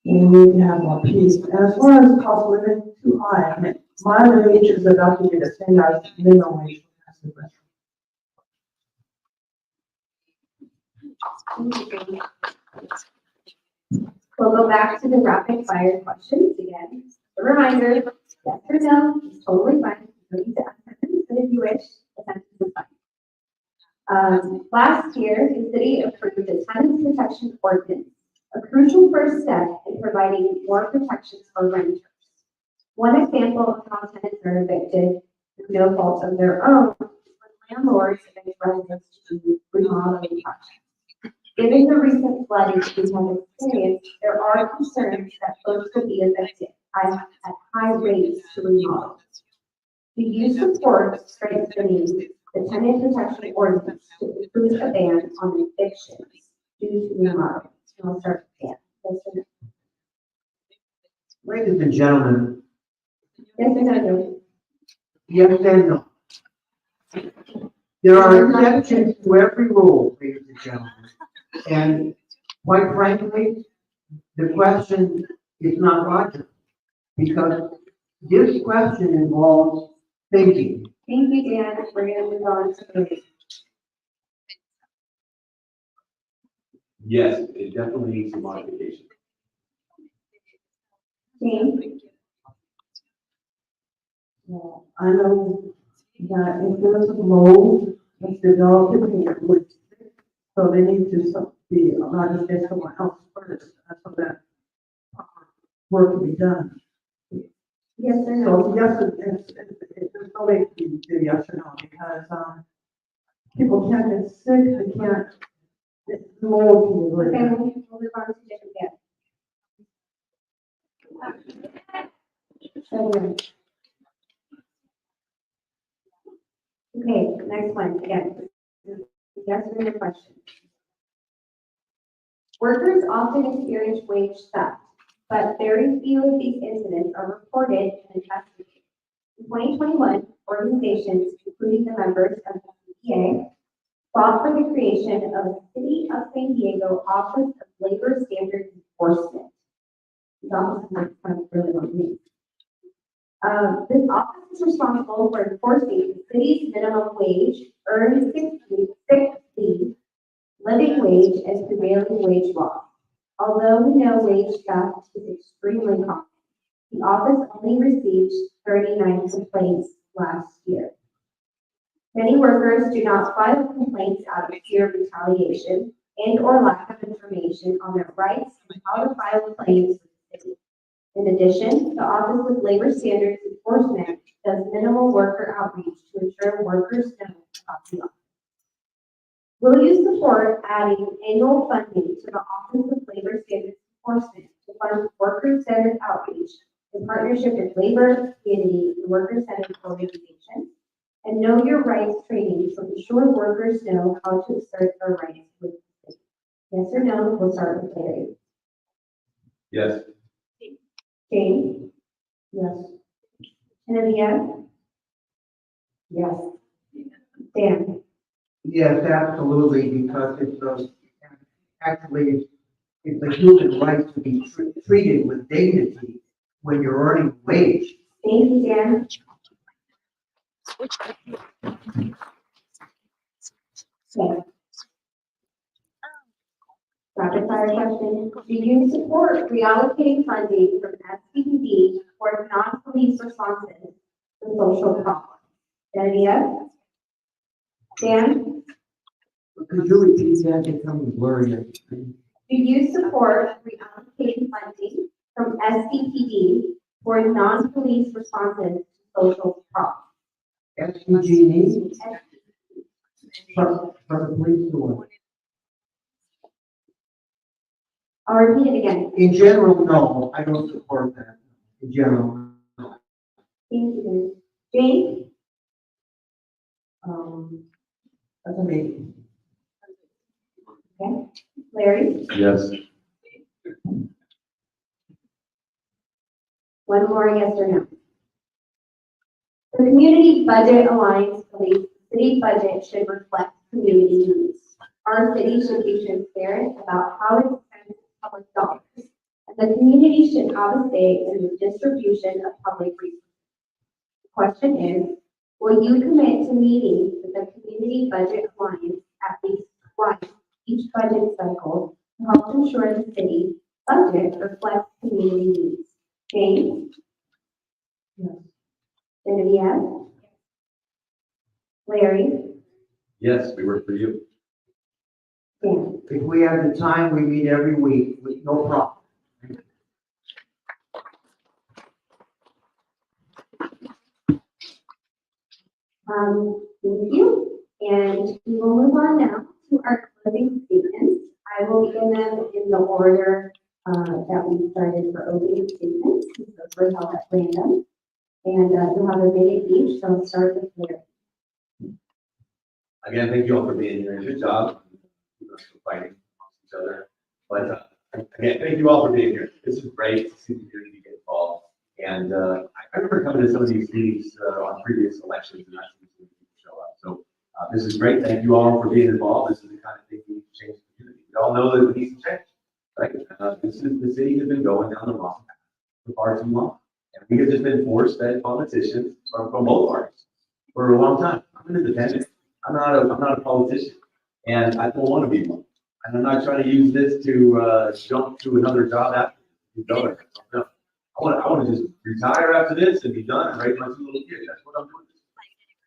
F: We need to have more peace. And as far as the cost of living, too high. I mean, my wage is about to be the same as minimum wage for passive restaurant.
D: we'll go back to the rapid fire questions again. A reminder, yes or no is totally fine. You don't need to ask questions, but if you wish, a sentence is fine. Last year, the city approved the tenant protection ordinance, a crucial first step in providing more protections for renters. One example of how tenants are evicted through no fault of their own is when landlords evict residents to do remodeling projects. Given the recent flooding we have experienced, there are concerns that folks will be evicted at high rates to remodel. Do you support strengthening the tenant protection ordinance to include a ban on evictions due to remodeling? And I'll start with Dan. Yes or no?
G: Ladies and gentlemen,
D: Yes or no?
G: yes and no. There are exceptions to every rule, ladies and gentlemen. And quite frankly, the question is not logical because this question involves thinking.
D: Thank you, Dan. We're going to move on to the
E: Yes, it definitely needs some modification.
J: James?
F: Well, I know that if there's a mold, it's developing, it would, so they need to be allowed to get someone else first, so that work can be done.
J: Yes or no?
F: So yes, there's no way to do yes or no, because, people can't get sick, they can't, it's mold.
J: Okay, we'll move on to different guests. Okay, next one, again. Yes or no question. Workers often experience wage theft, but very few of these incidents are reported and investigated. In 2021, organizations, including the members of the CBA, fought for the creation of a City of San Diego Office of Labor Standards Enforcement. This office sounds really what it means. This office is responsible for enforcing the city's minimum wage, earned sick leave, living wage, and prevailing wage law. Although we know wage theft is extremely common, the office only received 39 complaints last year. Many workers do not file complaints out of fear of retaliation and or lack of information on their rights and how to file claims with the city. In addition, the Office of Labor Standards Enforcement does minimal worker outreach to ensure workers know about the office. Will you support adding annual funding to the Office of Labor Standards Enforcement to fund worker-centered outreach in partnership with labor, community, and worker-centered organizations, and know your rights training to ensure workers know how to assert their rights with the city? Yes or no? We'll start with Larry.
E: Yes.
J: James?
F: Yes.
J: Genevieve?
F: Yes.
J: Dan?
G: Yes, absolutely, because actually, it's a human right to be treated with dignity when you're earning wage.
J: Thank you, Dan. Okay. Rapid fire question. Do you support reallocating funding from SBD for non-police responses to social problems? Genevieve? Dan?
G: Could you repeat that, becoming blurry?
J: Do you support reallocating funding from SBPD for non-police responses to social problems?
G: SPG from the police board.
J: I'll repeat it again.
G: In general, no, I don't support that. In general, no.
J: Thank you. Jane?
F: That's amazing.
J: Okay. Larry?
E: Yes.
J: One more yes or no. The Community Budget Alliance believes the city budget should reflect community needs. Our city should be transparent about how it spends public dollars, and the community should have a say in the distribution of public resources. The question is, will you commit to meeting with the Community Budget Alliance at least twice each budget cycle to help ensure the city budget reflects community needs? James?
F: Yes.
J: Genevieve? Larry?
E: Yes, we work for you.
J: Dan?
G: If we have the time, we meet every week with no problem.
J: Thank you. And we will move on now to our closing statements. I will begin them in the order that we started for opening statements. So we're held at random. And you'll have a minute each, so I'll start with Larry.
E: Again, thank you all for being here. Good job. Keep us fighting amongst each other. But again, thank you all for being here. This is great to see the community get involved. And I remember coming to some of these meetings on previous elections and not seeing people show up. So this is great. Thank you all for being involved. This is the kind of thing we need to change the community. We all know that we need to change, right? The city has been going down the wrong path for far too long. And we have just been force-fed politicians from both parties for a long time. I'm an independent. I'm not a politician, and I don't want to be one. And I'm not trying to use this to jump to another job after. No. I I want to just retire after this and be done and raise my 2 little kids. That's what I'm doing.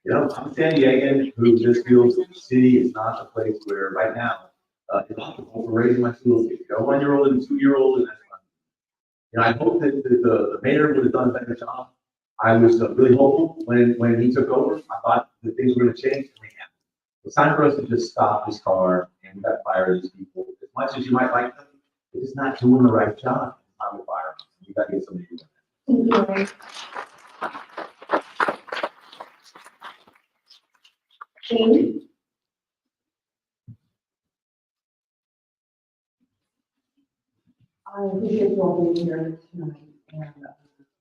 E: You know, I'm San Diegan who just feels that the city is not the place where right now, it's optimal for raising my 2 little kids. You know, 1-year-old and a 2-year-old, and that's fine. You know, I hope that the mayor would have done a better job. I was really hopeful when he took over. I thought that things were going to change, and they haven't. It's time for us to just stop this car and we got to fire these people. As much as you might like them, they're just not doing the right job. It's time to fire them. You got to get somebody to do that.
D: Thank you. Jane?
F: I appreciate you all being here tonight, and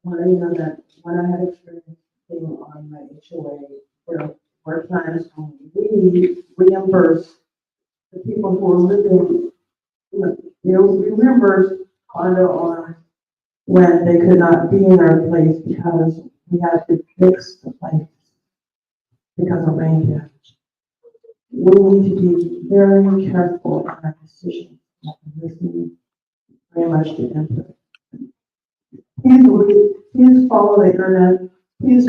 F: want to know that when I had experience being on my HOA, there were times when we reimbursed the people who were living, we reimbursed condo owners when they could not be in our place because we had to fix the place because of rain damage. We need to be very careful in our decisions, listening very much to input. Please follow the internet. Please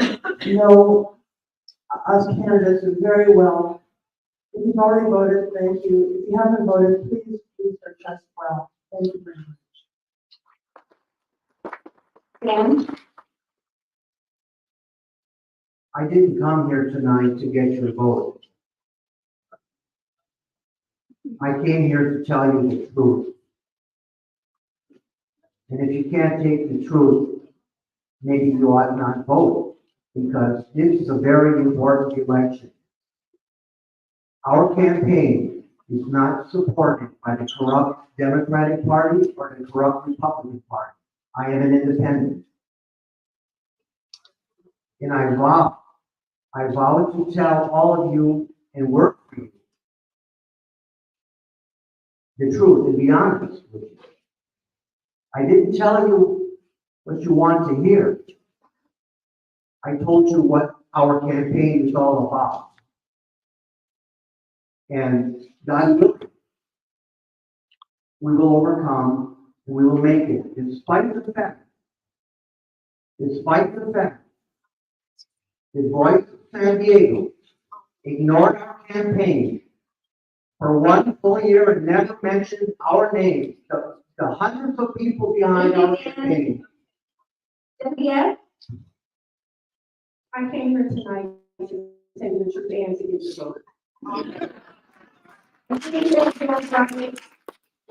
F: know us candidates very well. If you've already voted, thank you. If you haven't voted, please research us well. Thank you very much.
D: Dan?
G: I didn't come here tonight to get your vote. I came here to tell you the truth. And if you can't take the truth, maybe you ought not vote, because this is a very important election. Our campaign is not supported by the corrupt Democratic Party or the corrupt Republican Party. I am an independent. And I vow to tell all of you and work for you the truth and be honest with you. I didn't tell you what you want to hear. I told you what our campaign is all about. And God willing, we will overcome and we will make it, despite the fact that Voice of San Diego ignored our campaign for 1 full year and never mentioned our names, the hundreds of people behind our campaign.
D: Cynthia?
I: I came here tonight to tell you the truth and to get your vote.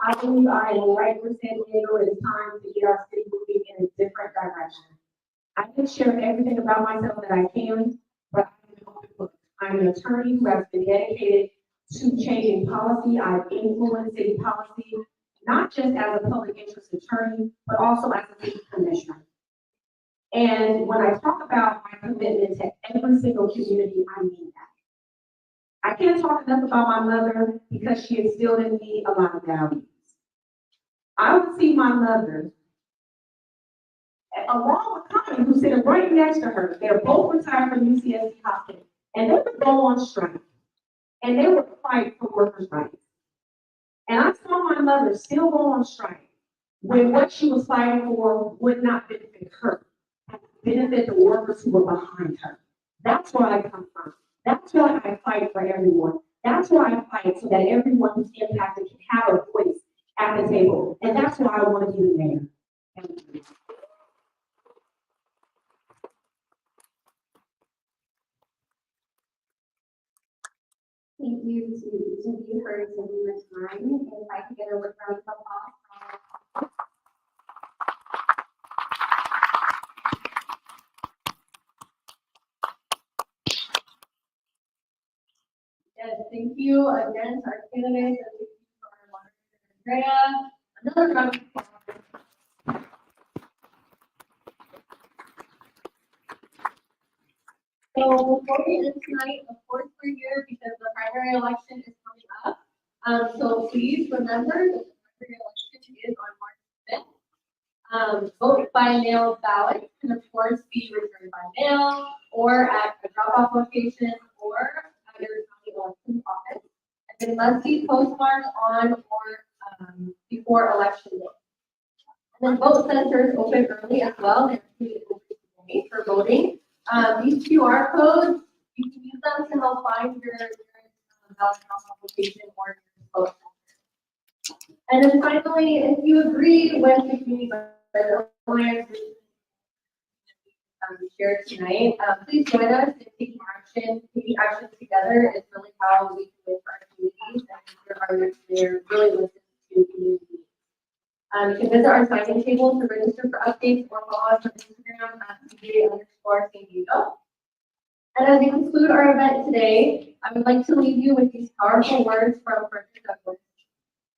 I: I believe I am right for San Diego. It is time to get our city moving in a different direction. I can share everything about myself that I can, but I'm an attorney who has been dedicated to changing policy. I've influenced city policy, not just as a public interest attorney, but also as a city commissioner. And when I talk about my commitment to every single community, I mean that. I can't talk enough about my mother because she instilled in me a lot of values. I would see my mother along with Connie, who's sitting right next to her. They're both retired from UCSD Hospital, and they would go on strike, and they would fight for workers' rights. And I saw my mother still go on strike when what she was fighting for would not benefit her, benefit the workers who were behind her. That's where I come from. That's why I fight for everyone. That's why I fight so that everyone who's impacted can have a voice at the table. And that's why I want to be the mayor. Thank you.
D: Thank you to each of you for taking the time. And if I could get a round of applause.
A: Yes, thank you again to our candidates, and thank you to our moderator, Andrea. Another round of applause. So before we end tonight, of course, we're here because the primary election is coming up. So please remember that the primary election is on March 5th. Vote by mail ballot can of course be returned by mail or at a drop-off location or at your county election office. And it must be postmarked on or before election day. And then vote centers open early as well. They're actually open today for voting. These QR codes, you can use them to help find your ballot application or your vote center. And then finally, if you agree with the community budget alliance shared tonight, please join us in taking action. Taking action together is really how we can win for our communities and they're really listening to community needs. You can visit our sign-in table to register for updates or follow us on Instagram at CBA_San Diego. And as we conclude our event today, I would like to leave you with these powerful words from Frederick Douglass.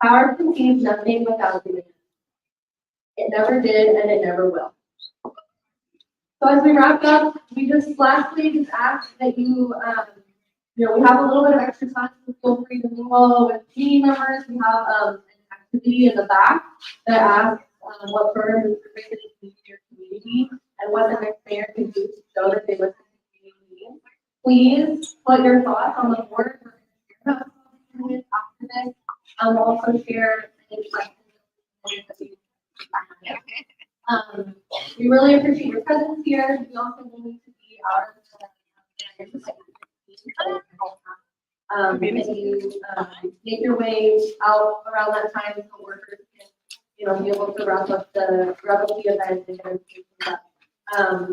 A: Power conceives nothing without demand. It never did and it never will. So as we wrap up, we just lastly just ask that you, we have a little bit of extra time, so feel free to mingle with team members. We have an activity in the back that asks what program is perfectly in your community and what the next mayor can do to show that they listen to community needs. Please put your thoughts on the board. We're going to share after this. Also share any questions. We really appreciate your presence here. We also need to be out of the and you make your way out around that time so workers can, be able to wrap up the event and kind of keep it up.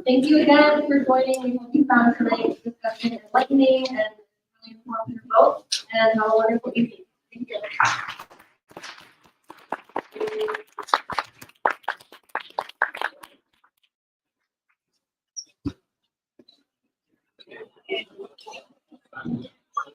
A: Thank you again for joining. We hope you found tonight's discussion enlightening and really informative vote. And have a wonderful evening. Thank you. Thank you.